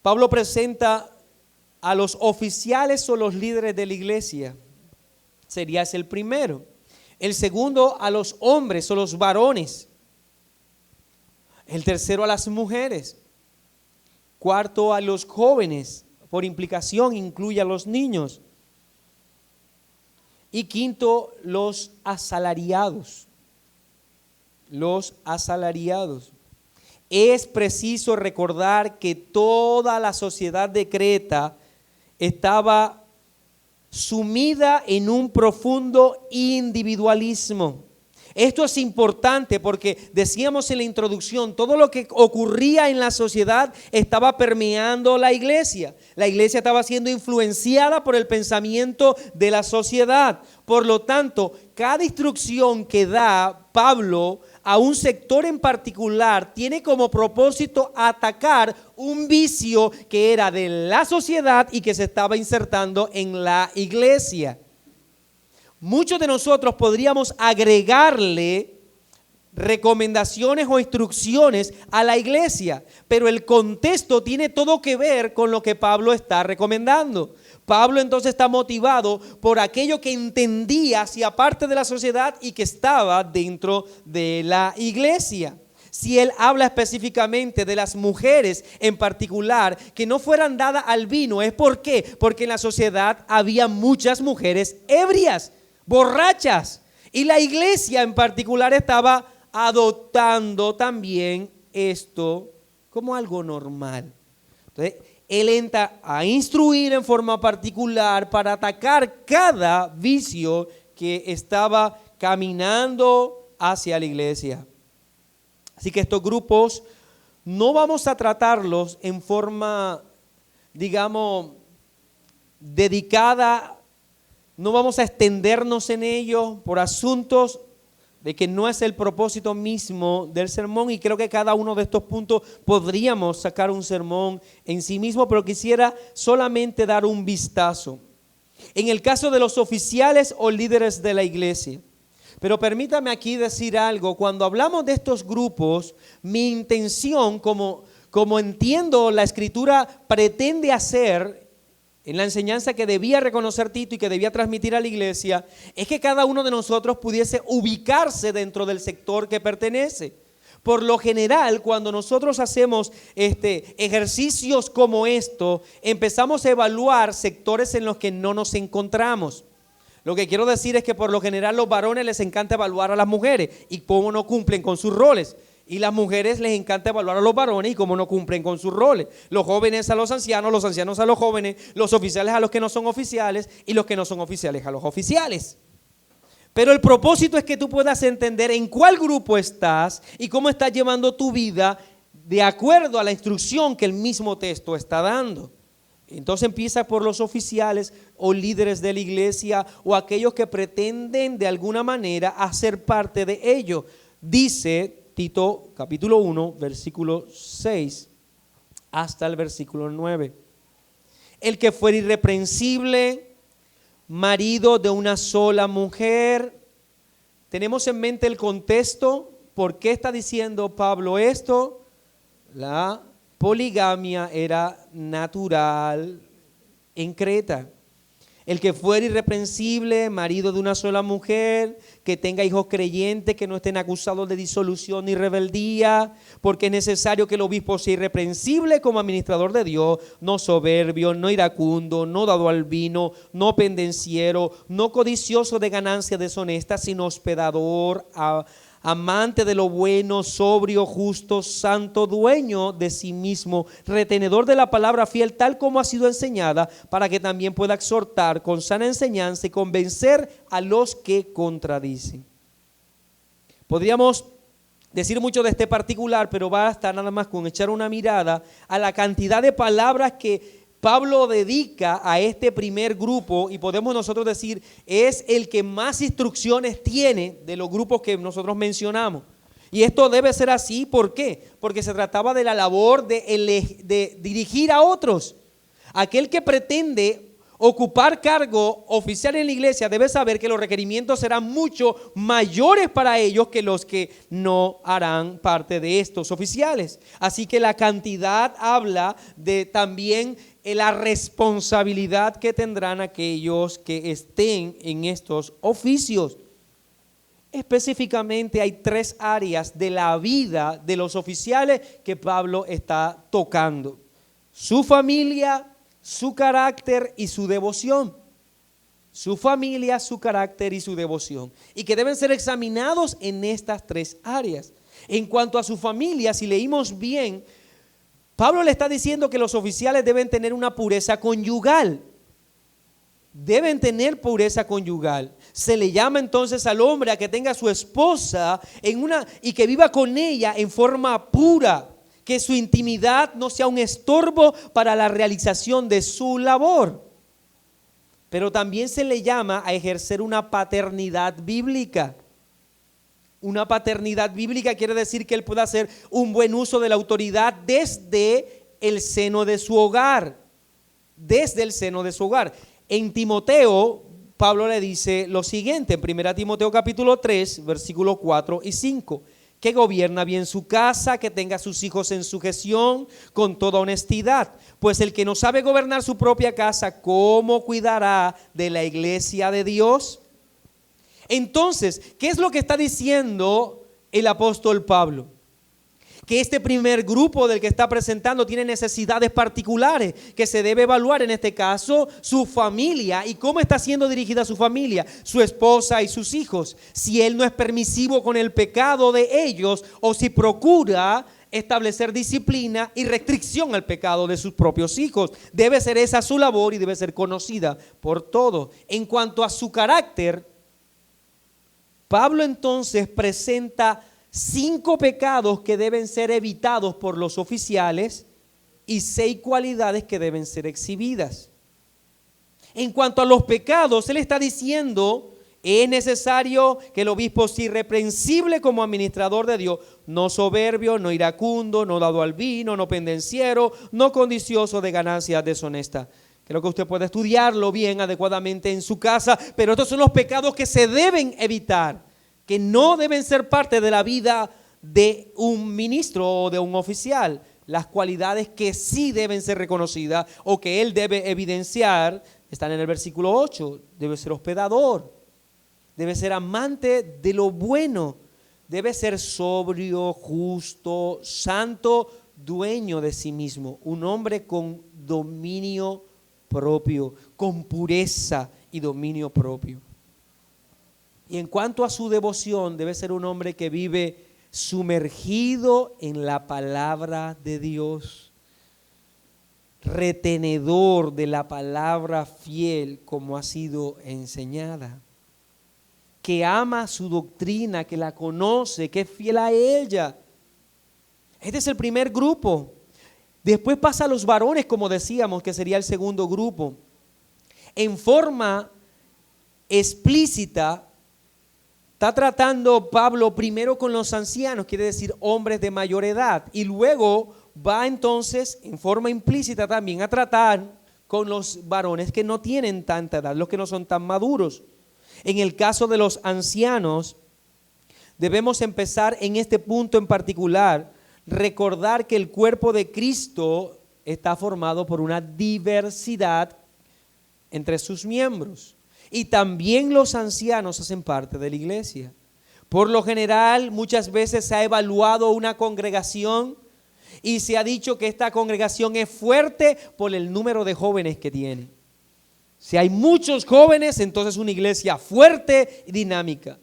Pablo presenta a los oficiales o los líderes de la iglesia. Sería ese el primero. El segundo, a los hombres o los varones. El tercero, a las mujeres. Cuarto, a los jóvenes. Por implicación incluye a los niños. Y quinto, los asalariados. Los asalariados. Es preciso recordar que toda la sociedad de Creta estaba sumida en un profundo individualismo. Esto es importante porque decíamos en la introducción, todo lo que ocurría en la sociedad estaba permeando la iglesia. La iglesia estaba siendo influenciada por el pensamiento de la sociedad. Por lo tanto, cada instrucción que da Pablo a un sector en particular tiene como propósito atacar un vicio que era de la sociedad y que se estaba insertando en la iglesia. Muchos de nosotros podríamos agregarle recomendaciones o instrucciones a la iglesia, pero el contexto tiene todo que ver con lo que Pablo está recomendando. Pablo entonces está motivado por aquello que entendía hacia parte de la sociedad y que estaba dentro de la iglesia. Si él habla específicamente de las mujeres en particular que no fueran dadas al vino, ¿es por qué? Porque en la sociedad había muchas mujeres ebrias, borrachas, y la iglesia en particular estaba adoptando también esto como algo normal. Entonces, él entra a instruir en forma particular para atacar cada vicio que estaba caminando hacia la iglesia. Así que estos grupos no vamos a tratarlos en forma, digamos, dedicada. No vamos a extendernos en ello por asuntos de que no es el propósito mismo del sermón, y creo que cada uno de estos puntos podríamos sacar un sermón en sí mismo, pero quisiera solamente dar un vistazo. En el caso de los oficiales o líderes de la iglesia, pero permítame aquí decir algo. Cuando hablamos de estos grupos, mi intención, como entiendo la Escritura pretende hacer en la enseñanza que debía reconocer Tito y que debía transmitir a la iglesia, es que cada uno de nosotros pudiese ubicarse dentro del sector que pertenece. Por lo general, cuando nosotros hacemos ejercicios como esto, empezamos a evaluar sectores en los que no nos encontramos. Lo que quiero decir es que por lo general los varones les encanta evaluar a las mujeres y cómo no cumplen con sus roles. Y las mujeres les encanta evaluar a los varones y cómo no cumplen con sus roles. Los jóvenes a los ancianos a los jóvenes, los oficiales a los que no son oficiales y los que no son oficiales a los oficiales. Pero el propósito es que tú puedas entender en cuál grupo estás y cómo estás llevando tu vida de acuerdo a la instrucción que el mismo texto está dando. Entonces empieza por los oficiales o líderes de la iglesia o aquellos que pretenden de alguna manera hacer parte de ello. Dice Tito capítulo 1, versículo 6 hasta el versículo 9. El que fuera irreprensible, marido de una sola mujer. Tenemos en mente el contexto. ¿Por qué está diciendo Pablo esto? La poligamia era natural en Creta. El que fuera irreprensible, marido de una sola mujer, que tenga hijos creyentes, que no estén acusados de disolución ni rebeldía, porque es necesario que el obispo sea irreprensible como administrador de Dios, no soberbio, no iracundo, no dado al vino, no pendenciero, no codicioso de ganancia deshonesta, sino hospedador, amante de lo bueno, sobrio, justo, santo, dueño de sí mismo, retenedor de la palabra fiel tal como ha sido enseñada, para que también pueda exhortar con sana enseñanza y convencer a los que contradicen. Podríamos decir mucho de este particular, pero basta nada más con echar una mirada a la cantidad de palabras que Pablo dedica a este primer grupo, y podemos nosotros decir es el que más instrucciones tiene de los grupos que nosotros mencionamos. Y esto debe ser así, ¿por qué? Porque se trataba de la labor de dirigir a otros. Aquel que pretende ocupar cargo oficial en la iglesia debe saber que los requerimientos serán mucho mayores para ellos que los que no harán parte de estos oficiales. Así que la cantidad habla de también la responsabilidad que tendrán aquellos que estén en estos oficios. Específicamente hay 3 áreas de la vida de los oficiales que Pablo está tocando: su familia, su carácter y su devoción. Su familia, su carácter y su devoción. Y que deben ser examinados en estas 3 áreas. En cuanto a su familia, si leímos bien, Pablo le está diciendo que los oficiales deben tener una pureza conyugal. Deben tener pureza conyugal. Se le llama entonces al hombre a que tenga a su esposa y que viva con ella en forma pura. Que su intimidad no sea un estorbo para la realización de su labor. Pero también se le llama a ejercer una paternidad bíblica. Una paternidad bíblica quiere decir que él pueda hacer un buen uso de la autoridad desde el seno de su hogar. Desde el seno de su hogar. En Timoteo, Pablo le dice lo siguiente, en 1 Timoteo capítulo 3, versículos 4 y 5. Que gobierna bien su casa, que tenga a sus hijos en sujeción con toda honestidad. Pues el que no sabe gobernar su propia casa, ¿cómo cuidará de la iglesia de Dios? Entonces, ¿qué es lo que está diciendo el apóstol Pablo? Que este primer grupo del que está presentando tiene necesidades particulares que se debe evaluar, en este caso su familia y cómo está siendo dirigida su familia, su esposa y sus hijos. Si él no es permisivo con el pecado de ellos o si procura establecer disciplina y restricción al pecado de sus propios hijos. Debe ser esa su labor y debe ser conocida por todos. En cuanto a su carácter, Pablo entonces presenta 5 pecados que deben ser evitados por los oficiales y 6 cualidades que deben ser exhibidas. En cuanto a los pecados, él está diciendo, es necesario que el obispo sea irreprensible como administrador de Dios, no soberbio, no iracundo, no dado al vino, no pendenciero, no codicioso de ganancias deshonestas. Creo que usted puede estudiarlo bien, adecuadamente en su casa, pero estos son los pecados que se deben evitar, que no deben ser parte de la vida de un ministro o de un oficial. Las cualidades que sí deben ser reconocidas o que él debe evidenciar están en el versículo 8. Debe ser hospedador, debe ser amante de lo bueno, debe ser sobrio, justo, santo, dueño de sí mismo, un hombre con dominio propio, con pureza y dominio propio. Y en cuanto a su devoción, debe ser un hombre que vive sumergido en la palabra de Dios, retenedor de la palabra fiel como ha sido enseñada, que ama su doctrina, que la conoce, que es fiel a ella. Este es el primer grupo. Después pasa a los varones, como decíamos, que sería el segundo grupo. En forma explícita, está tratando Pablo primero con los ancianos, quiere decir hombres de mayor edad, y luego va entonces en forma implícita también a tratar con los varones que no tienen tanta edad, los que no son tan maduros. En el caso de los ancianos, debemos empezar en este punto en particular, recordar que el cuerpo de Cristo está formado por una diversidad entre sus miembros. Y también los ancianos hacen parte de la iglesia. Por lo general, muchas veces se ha evaluado una congregación y se ha dicho que esta congregación es fuerte por el número de jóvenes que tiene. Si hay muchos jóvenes, entonces es una iglesia fuerte y dinámica.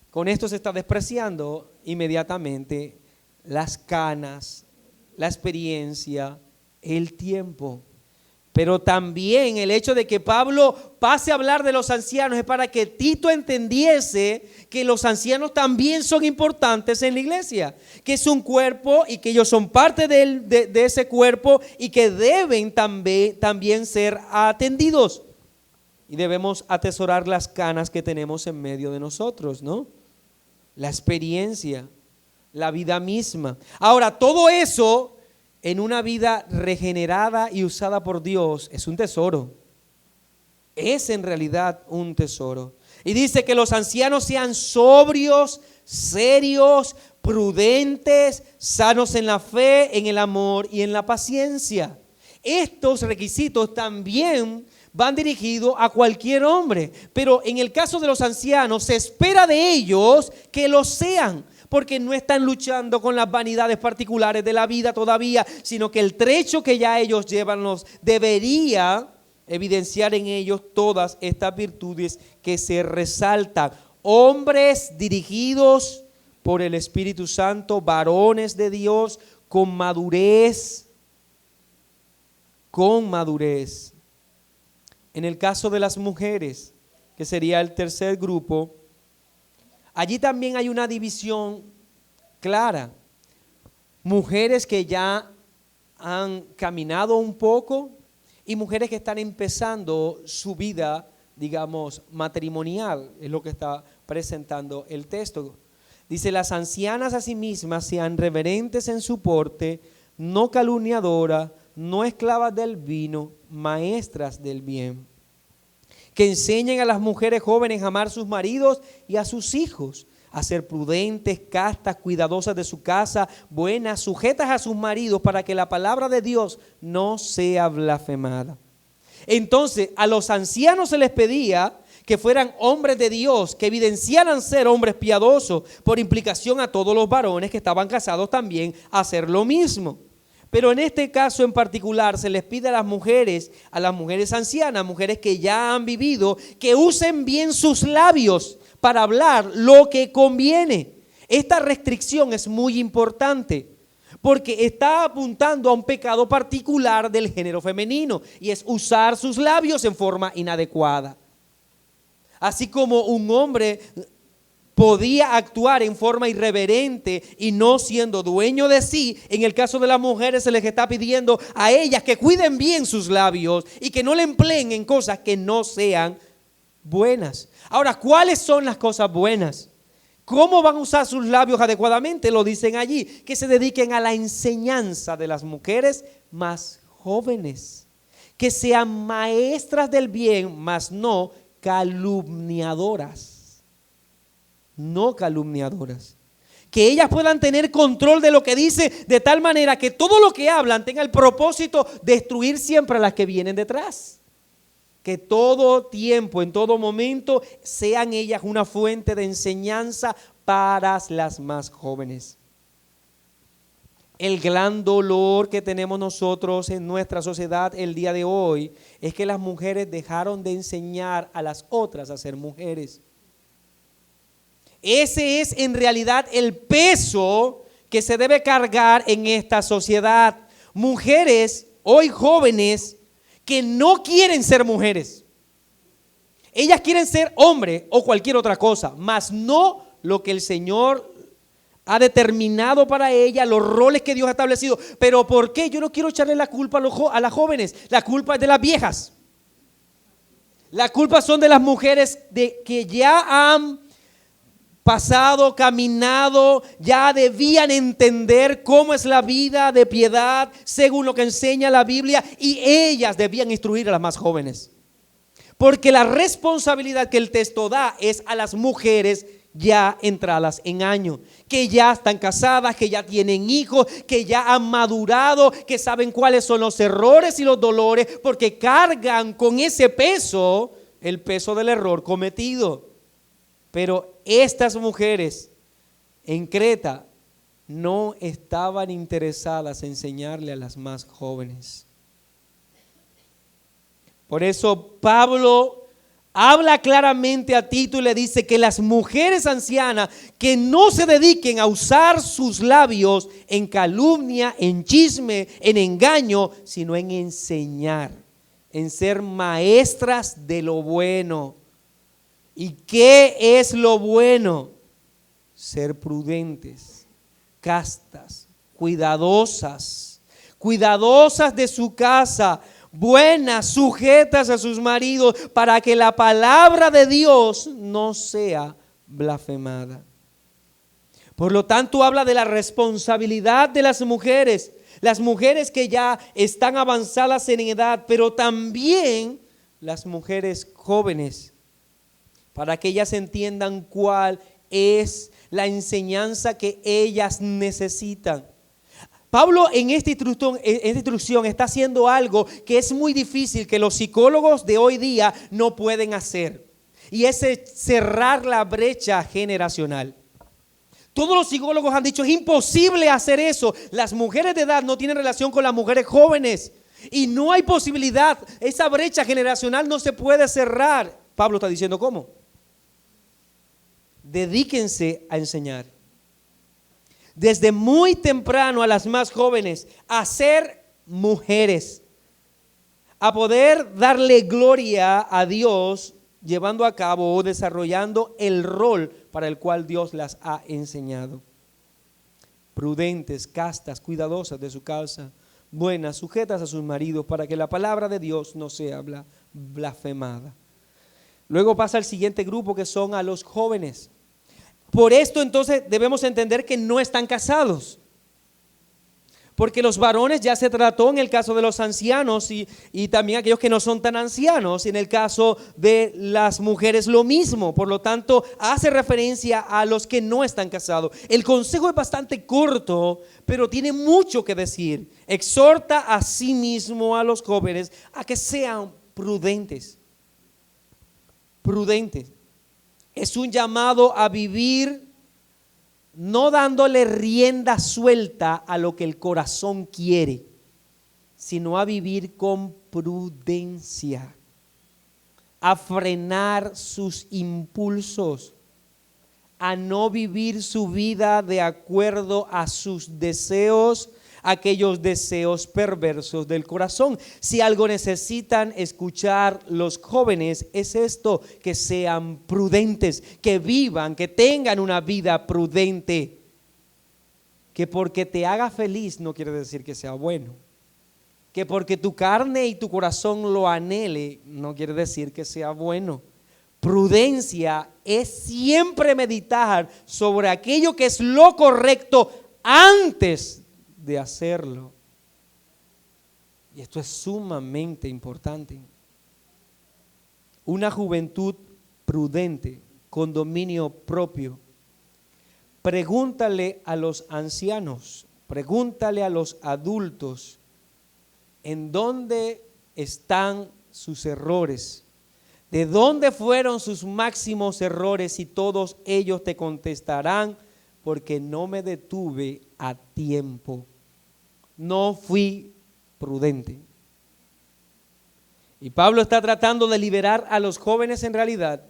Con esto se está despreciando inmediatamente las canas, la experiencia, el tiempo. Pero también el hecho de que Pablo pase a hablar de los ancianos es para que Tito entendiese que los ancianos también son importantes en la iglesia, que es un cuerpo y que ellos son parte de ese cuerpo y que deben también ser atendidos. Y debemos atesorar las canas que tenemos en medio de nosotros, ¿no? La experiencia, la vida misma. Ahora, todo eso en una vida regenerada y usada por Dios es un tesoro. Es en realidad un tesoro. Y dice que los ancianos sean sobrios, serios, prudentes, sanos en la fe, en el amor y en la paciencia. Estos requisitos también van dirigidos a cualquier hombre, pero en el caso de los ancianos se espera de ellos que lo sean, porque no están luchando con las vanidades particulares de la vida todavía, sino que el trecho que ya ellos llevan debería evidenciar en ellos todas estas virtudes que se resaltan. Hombres dirigidos por el Espíritu Santo, varones de Dios con madurez. En el caso de las mujeres, que sería el tercer grupo, allí también hay una división clara. Mujeres que ya han caminado un poco y mujeres que están empezando su vida, digamos, matrimonial, es lo que está presentando el texto. Dice, las ancianas a sí mismas sean reverentes en su porte, no calumniadoras, no esclavas del vino, maestras del bien. Que enseñen a las mujeres jóvenes a amar a sus maridos y a sus hijos, a ser prudentes, castas, cuidadosas de su casa, buenas, sujetas a sus maridos, para que la palabra de Dios no sea blasfemada. Entonces, a los ancianos se les pedía que fueran hombres de Dios, que evidenciaran ser hombres piadosos, por implicación a todos los varones que estaban casados también a hacer lo mismo. Pero en este caso en particular se les pide a las mujeres ancianas, mujeres que ya han vivido, que usen bien sus labios para hablar lo que conviene. Esta restricción es muy importante porque está apuntando a un pecado particular del género femenino, y es usar sus labios en forma inadecuada. Así como un hombre podía actuar en forma irreverente y no siendo dueño de sí, en el caso de las mujeres se les está pidiendo a ellas que cuiden bien sus labios y que no le empleen en cosas que no sean buenas. Ahora, ¿cuáles son las cosas buenas? ¿Cómo van a usar sus labios adecuadamente? Lo dicen allí, que se dediquen a la enseñanza de las mujeres más jóvenes, que sean maestras del bien, mas no calumniadoras. No calumniadoras. Que ellas puedan tener control de lo que dice, de tal manera que todo lo que hablan tenga el propósito de destruir siempre a las que vienen detrás. Que todo tiempo, en todo momento, sean ellas una fuente de enseñanza para las más jóvenes. El gran dolor que tenemos nosotros en nuestra sociedad el día de hoy es que las mujeres dejaron de enseñar a las otras a ser mujeres. Ese es en realidad el peso que se debe cargar en esta sociedad. Mujeres, hoy jóvenes, que no quieren ser mujeres. Ellas quieren ser hombre o cualquier otra cosa, mas no lo que el Señor ha determinado para ella, los roles que Dios ha establecido. ¿Pero por qué? Yo no quiero echarle la culpa a las jóvenes. La culpa es de las viejas. La culpa son de las mujeres que ya han pasado, caminado, ya debían entender cómo es la vida de piedad según lo que enseña la Biblia, y ellas debían instruir a las más jóvenes. Porque la responsabilidad que el texto da es a las mujeres ya entradas en años, que ya están casadas, que ya tienen hijos, que ya han madurado, que saben cuáles son los errores y los dolores, porque cargan con ese peso, el peso del error cometido. Pero estas mujeres en Creta no estaban interesadas en enseñarle a las más jóvenes. Por eso Pablo habla claramente a Tito y le dice que las mujeres ancianas que no se dediquen a usar sus labios en calumnia, en chisme, en engaño, sino en enseñar, en ser maestras de lo bueno. ¿Y qué es lo bueno? Ser prudentes, castas, cuidadosas de su casa, buenas, sujetas a sus maridos, para que la palabra de Dios no sea blasfemada. Por lo tanto, habla de la responsabilidad de las mujeres que ya están avanzadas en edad, pero también las mujeres jóvenes, para que ellas entiendan cuál es la enseñanza que ellas necesitan. Pablo en esta instrucción está haciendo algo que es muy difícil, que los psicólogos de hoy día no pueden hacer, y es cerrar la brecha generacional. Todos los psicólogos han dicho, es imposible hacer eso. Las mujeres de edad no tienen relación con las mujeres jóvenes y no hay posibilidad. Esa brecha generacional no se puede cerrar. Pablo está diciendo, ¿cómo? Dedíquense a enseñar desde muy temprano a las más jóvenes a ser mujeres, a poder darle gloria a Dios llevando a cabo o desarrollando el rol para el cual Dios las ha enseñado. Prudentes, castas, cuidadosas de su casa, buenas, sujetas a sus maridos, para que la palabra de Dios no sea blasfemada. Luego pasa al siguiente grupo, que son a los jóvenes. Por esto entonces debemos entender que no están casados, porque los varones ya se trató en el caso de los ancianos y también aquellos que no son tan ancianos. En el caso de las mujeres lo mismo. Por lo tanto, hace referencia a los que no están casados. El consejo es bastante corto, pero tiene mucho que decir. Exhorta a sí mismo a los jóvenes a que sean prudentes. Prudentes. Es un llamado a vivir no dándole rienda suelta a lo que el corazón quiere, sino a vivir con prudencia, a frenar sus impulsos, a no vivir su vida de acuerdo a sus deseos, aquellos deseos perversos del corazón. Si algo necesitan escuchar los jóvenes es esto, que sean prudentes, que vivan, que tengan una vida prudente. Que porque te haga feliz no quiere decir que sea bueno. Que porque tu carne y tu corazón lo anhele no quiere decir que sea bueno. Prudencia es siempre meditar sobre aquello que es lo correcto antes de hacerlo. Y esto es sumamente importante. Una juventud prudente, con dominio propio. Pregúntale a los ancianos, pregúntale a los adultos, ¿en dónde están sus errores? ¿De dónde fueron sus máximos errores? Y todos ellos te contestarán, porque no me detuve a tiempo. No fui prudente. Y Pablo está tratando de liberar a los jóvenes en realidad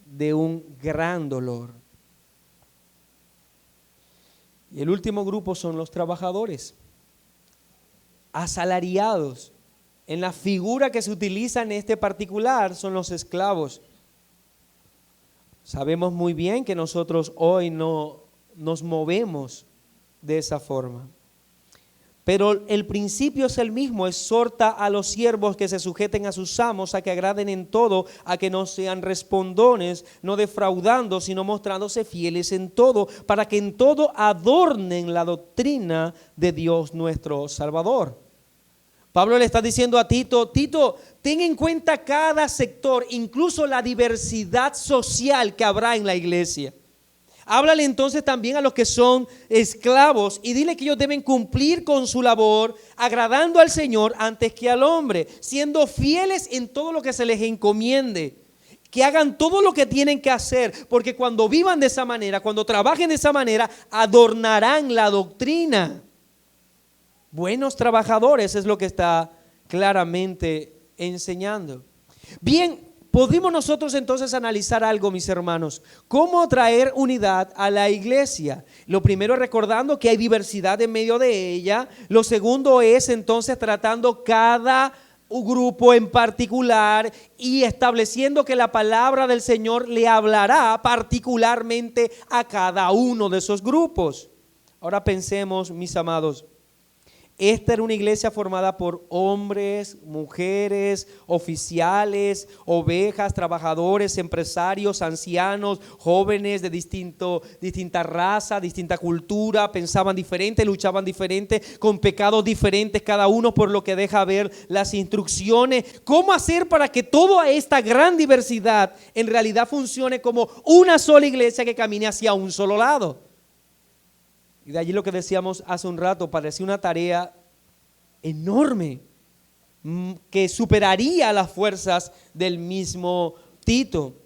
de un gran dolor. Y el último grupo son los trabajadores, asalariados. En la figura que se utiliza en este particular son los esclavos. Sabemos muy bien que nosotros hoy no nos movemos de esa forma. Pero el principio es el mismo: exhorta a los siervos que se sujeten a sus amos, a que agraden en todo, a que no sean respondones, no defraudando, sino mostrándose fieles en todo, para que en todo adornen la doctrina de Dios nuestro Salvador. Pablo le está diciendo a Tito: Tito, ten en cuenta cada sector, incluso la diversidad social que habrá en la iglesia. Háblale entonces también a los que son esclavos y dile que ellos deben cumplir con su labor, agradando al Señor antes que al hombre, siendo fieles en todo lo que se les encomiende. Que hagan todo lo que tienen que hacer, porque cuando vivan de esa manera, cuando trabajen de esa manera, adornarán la doctrina. Buenos trabajadores es lo que está claramente enseñando. Bien, podemos nosotros entonces analizar algo, mis hermanos. ¿Cómo traer unidad a la iglesia? Lo primero es recordando que hay diversidad en medio de ella. Lo segundo es entonces tratando cada grupo en particular y estableciendo que la palabra del Señor le hablará particularmente a cada uno de esos grupos. Ahora pensemos, mis amados. Esta era una iglesia formada por hombres, mujeres, oficiales, ovejas, trabajadores, empresarios, ancianos, jóvenes de distinta raza, distinta cultura, pensaban diferente, luchaban diferente, con pecados diferentes cada uno, por lo que deja ver las instrucciones. ¿Cómo hacer para que toda esta gran diversidad en realidad funcione como una sola iglesia que camine hacia un solo lado? Y de allí lo que decíamos hace un rato, parecía una tarea enorme que superaría las fuerzas del mismo Tito.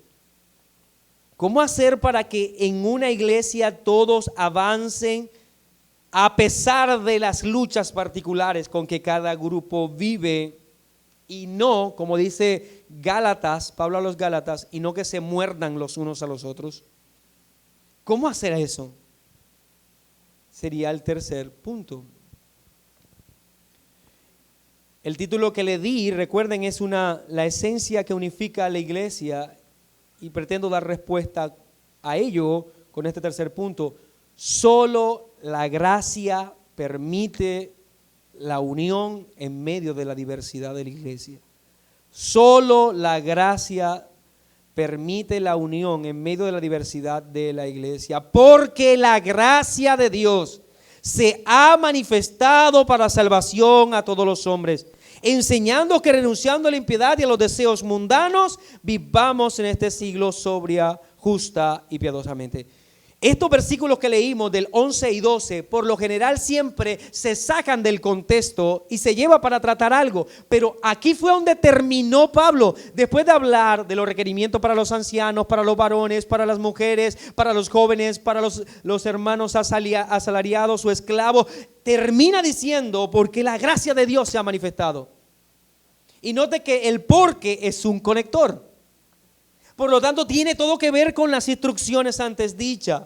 ¿Cómo hacer para que en una iglesia todos avancen a pesar de las luchas particulares con que cada grupo vive? Y no, como dice Gálatas, Pablo a los Gálatas, y no que se muerdan los unos a los otros. ¿Cómo hacer eso? Sería el tercer punto. El título que le di, recuerden, es la esencia que unifica a la iglesia, y pretendo dar respuesta a ello con este tercer punto. Solo la gracia permite la unión en medio de la diversidad de la iglesia. Solo la gracia permite la unión en medio de la diversidad de la iglesia, porque la gracia de Dios se ha manifestado para salvación a todos los hombres, enseñando que renunciando a la impiedad y a los deseos mundanos, vivamos en este siglo sobria, justa y piadosamente. Estos versículos que leímos del 11 y 12, por lo general siempre se sacan del contexto y se lleva para tratar algo. Pero aquí fue donde terminó Pablo, después de hablar de los requerimientos para los ancianos, para los varones, para las mujeres, para los jóvenes, para los hermanos asalariados o esclavos. Termina diciendo, porque la gracia de Dios se ha manifestado. Y note que el porque es un conector. Por lo tanto, tiene todo que ver con las instrucciones antes dichas.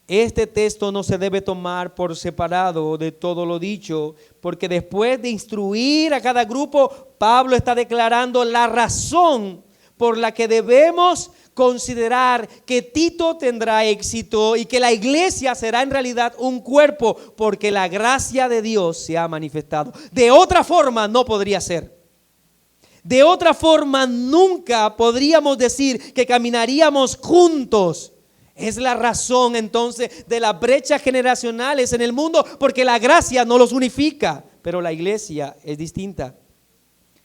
Este texto no se debe tomar por separado de todo lo dicho, porque después de instruir a cada grupo, Pablo está declarando la razón por la que debemos considerar que Tito tendrá éxito y que la iglesia será en realidad un cuerpo, porque la gracia de Dios se ha manifestado. De otra forma no podría ser. De otra forma nunca podríamos decir que caminaríamos juntos. Es la razón entonces de las brechas generacionales en el mundo, porque la gracia no los unifica, pero la iglesia es distinta.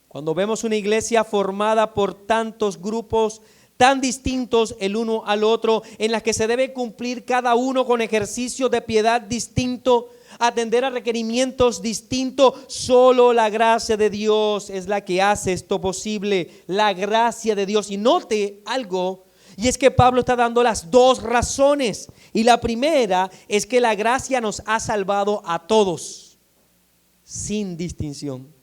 Cuando vemos una iglesia formada por tantos grupos tan distintos el uno al otro, en las que se debe cumplir cada uno con ejercicios de piedad distinto, atender a requerimientos distintos, solo la gracia de Dios es la que hace esto posible. La gracia de Dios. Y note algo, y es que Pablo está dando las dos razones. Y la primera es que la gracia nos ha salvado a todos, sin distinción.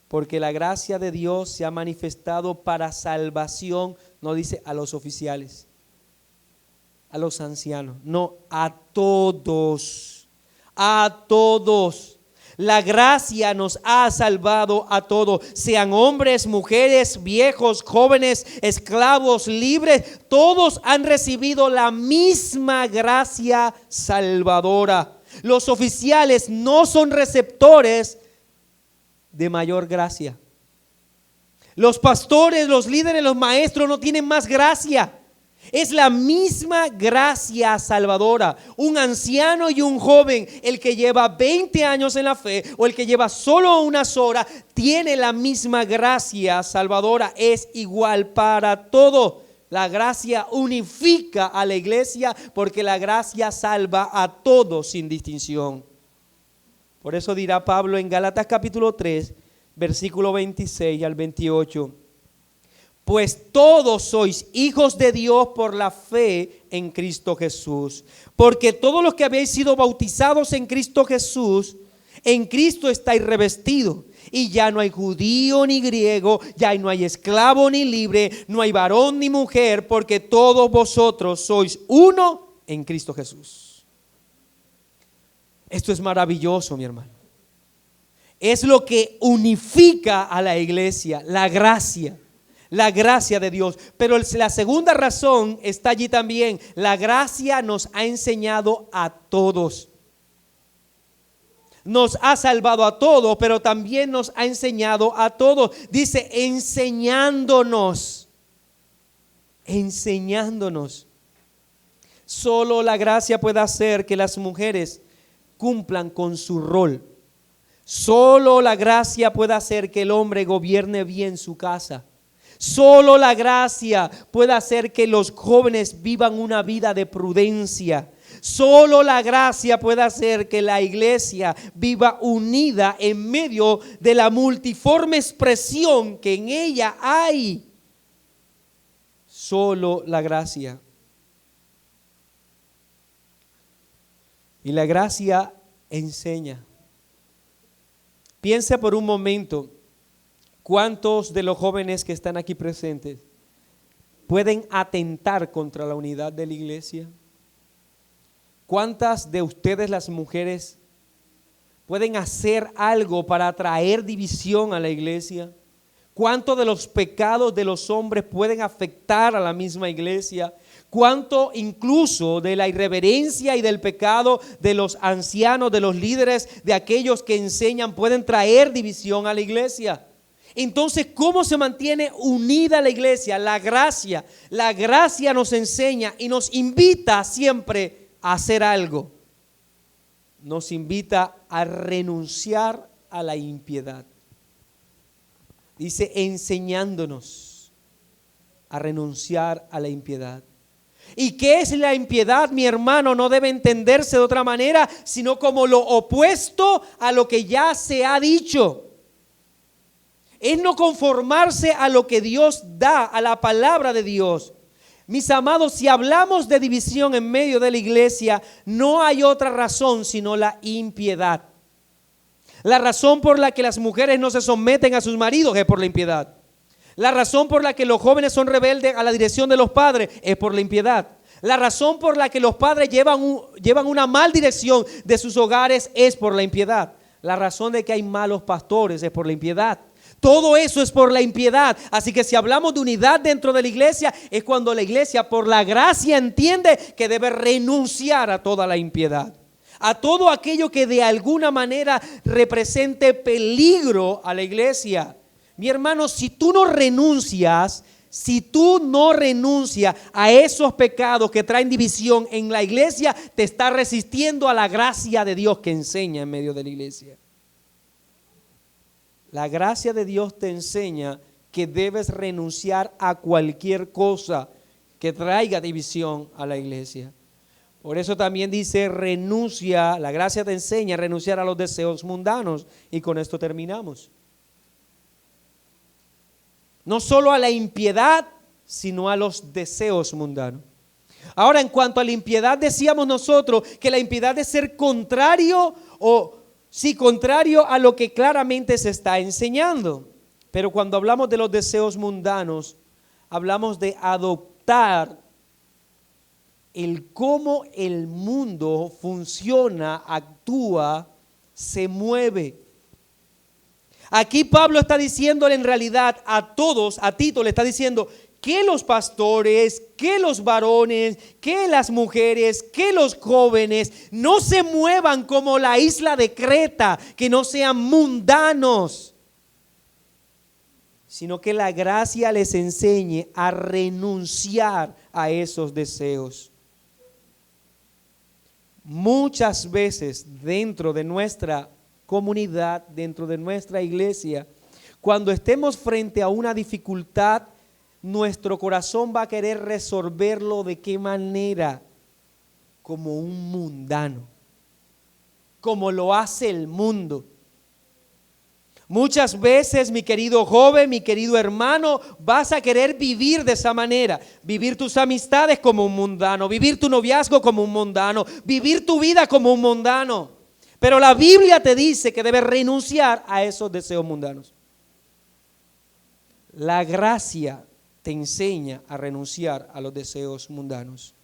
Porque la gracia de Dios se ha manifestado para salvación, no dice a los oficiales, a los ancianos, no, a todos, a todos. La gracia nos ha salvado a todos, sean hombres, mujeres, viejos, jóvenes, esclavos, libres, todos han recibido la misma gracia salvadora. Los oficiales no son receptores de mayor gracia. Los pastores, los líderes, los maestros no tienen más gracia. Es la misma gracia salvadora. Un anciano y un joven, el que lleva 20 años en la fe o el que lleva solo unas horas, tiene la misma gracia salvadora. Es igual para todo. La gracia unifica a la iglesia porque la gracia salva a todos sin distinción. Por eso dirá Pablo en Gálatas capítulo 3, versículo 26 al 28. Pues todos sois hijos de Dios por la fe en Cristo Jesús. Porque todos los que habéis sido bautizados en Cristo Jesús, en Cristo estáis revestidos. Y ya no hay judío ni griego, ya no hay esclavo ni libre, no hay varón ni mujer, porque todos vosotros sois uno en Cristo Jesús. Esto es maravilloso, mi hermano. Es lo que unifica a la iglesia, la gracia de Dios. Pero la segunda razón está allí también. La gracia nos ha enseñado a todos. Nos ha salvado a todos, pero también nos ha enseñado a todos. Dice enseñándonos. Solo la gracia puede hacer que las mujeres cumplan con su rol. Solo la gracia puede hacer que el hombre gobierne bien su casa. Solo la gracia puede hacer que los jóvenes vivan una vida de prudencia. Solo la gracia puede hacer que la iglesia viva unida en medio de la multiforme expresión que en ella hay. Solo la gracia. Y la gracia enseña. Piensa por un momento, ¿cuántos de los jóvenes que están aquí presentes pueden atentar contra la unidad de la iglesia? ¿Cuántas de ustedes, las mujeres, pueden hacer algo para traer división a la iglesia? ¿Cuántos de los pecados de los hombres pueden afectar a la misma iglesia? ¿Cuánto incluso de la irreverencia y del pecado de los ancianos, de los líderes, de aquellos que enseñan, pueden traer división a la iglesia? Entonces, ¿cómo se mantiene unida la iglesia? La gracia nos enseña y nos invita siempre a hacer algo. Nos invita a renunciar a la impiedad. Dice enseñándonos a renunciar a la impiedad. ¿Y qué es la impiedad, mi hermano? No debe entenderse de otra manera, sino como lo opuesto a lo que ya se ha dicho. Es no conformarse a lo que Dios da, a la palabra de Dios. Mis amados, si hablamos de división en medio de la iglesia, no hay otra razón sino la impiedad. La razón por la que las mujeres no se someten a sus maridos es por la impiedad. La razón por la que los jóvenes son rebeldes a la dirección de los padres es por la impiedad. La razón por la que los padres llevan una mal dirección de sus hogares es por la impiedad. La razón de que hay malos pastores es por la impiedad. Todo eso es por la impiedad. Así que si hablamos de unidad dentro de la iglesia, es cuando la iglesia por la gracia entiende que debe renunciar a toda la impiedad, a todo aquello que de alguna manera represente peligro a la iglesia. Mi hermano, si tú no renuncias a esos pecados que traen división en la iglesia, te está resistiendo a la gracia de Dios que enseña en medio de la iglesia. La gracia de Dios te enseña que debes renunciar a cualquier cosa que traiga división a la iglesia. Por eso también dice renuncia, la gracia te enseña a renunciar a los deseos mundanos. Y con esto terminamos. No solo a la impiedad, sino a los deseos mundanos. Ahora, en cuanto a la impiedad, decíamos nosotros que la impiedad es ser contrario contrario a lo que claramente se está enseñando. Pero cuando hablamos de los deseos mundanos, hablamos de adoptar el cómo el mundo funciona, actúa, se mueve. Aquí Pablo está diciéndole en realidad a todos, a Tito le está diciendo que los pastores, que los varones, que las mujeres, que los jóvenes no se muevan como la isla de Creta, que no sean mundanos, sino que la gracia les enseñe a renunciar a esos deseos. Muchas veces dentro de nuestra comunidad, dentro de nuestra iglesia, cuando estemos frente a una dificultad, nuestro corazón va a querer resolverlo ¿de qué manera? Como un mundano, como lo hace el mundo. Muchas veces, mi querido joven, mi querido hermano, vas a querer vivir de esa manera, vivir tus amistades como un mundano, vivir tu noviazgo como un mundano, vivir tu vida como un mundano. Pero la Biblia te dice que debes renunciar a esos deseos mundanos. La gracia te enseña a renunciar a los deseos mundanos.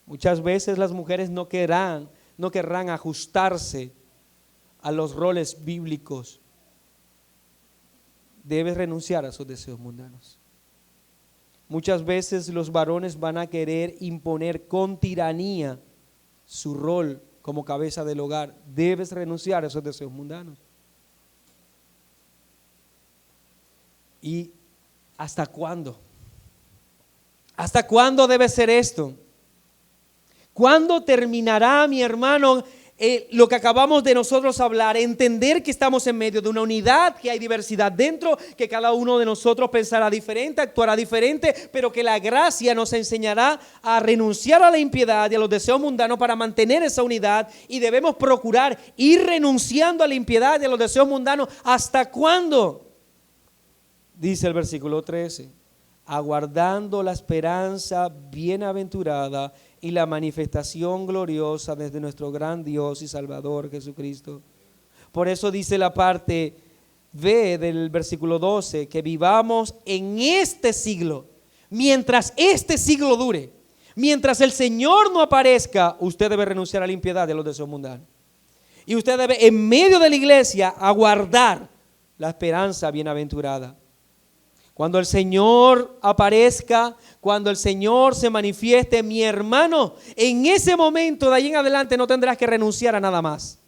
Muchas veces las mujeres no querrán ajustarse a los roles bíblicos. Debes renunciar a esos deseos mundanos. Muchas veces los varones van a querer imponer con tiranía su rol como cabeza del hogar. Debes renunciar a esos deseos mundanos. ¿Y hasta cuándo? ¿Hasta cuándo debe ser esto? ¿Cuándo terminará, mi hermano, lo que acabamos de nosotros hablar? Entender que estamos en medio de una unidad, que hay diversidad dentro, que cada uno de nosotros pensará diferente, actuará diferente, pero que la gracia nos enseñará a renunciar a la impiedad y a los deseos mundanos para mantener esa unidad, y debemos procurar ir renunciando a la impiedad y a los deseos mundanos. ¿Hasta cuándo? Dice el versículo 13, aguardando la esperanza bienaventurada y la manifestación gloriosa desde nuestro gran Dios y Salvador Jesucristo. Por eso dice la parte B del versículo 12, que vivamos en este siglo, mientras este siglo dure, mientras el Señor no aparezca, usted debe renunciar a la impiedad y a los deseos mundanos. Y usted debe, en medio de la iglesia, aguardar la esperanza bienaventurada. Cuando el Señor aparezca, cuando el Señor se manifieste, mi hermano, en ese momento de ahí en adelante no tendrás que renunciar a nada más,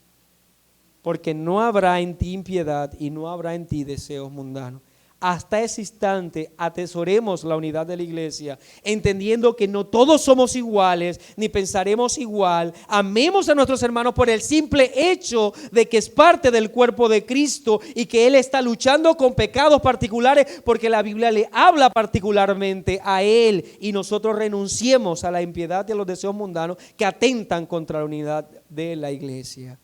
porque no habrá en ti impiedad y no habrá en ti deseos mundanos. Hasta ese instante atesoremos la unidad de la iglesia, entendiendo que no todos somos iguales, ni pensaremos igual. Amemos a nuestros hermanos por el simple hecho de que es parte del cuerpo de Cristo y que Él está luchando con pecados particulares, porque la Biblia le habla particularmente a Él, y nosotros renunciemos a la impiedad y a los deseos mundanos que atentan contra la unidad de la iglesia.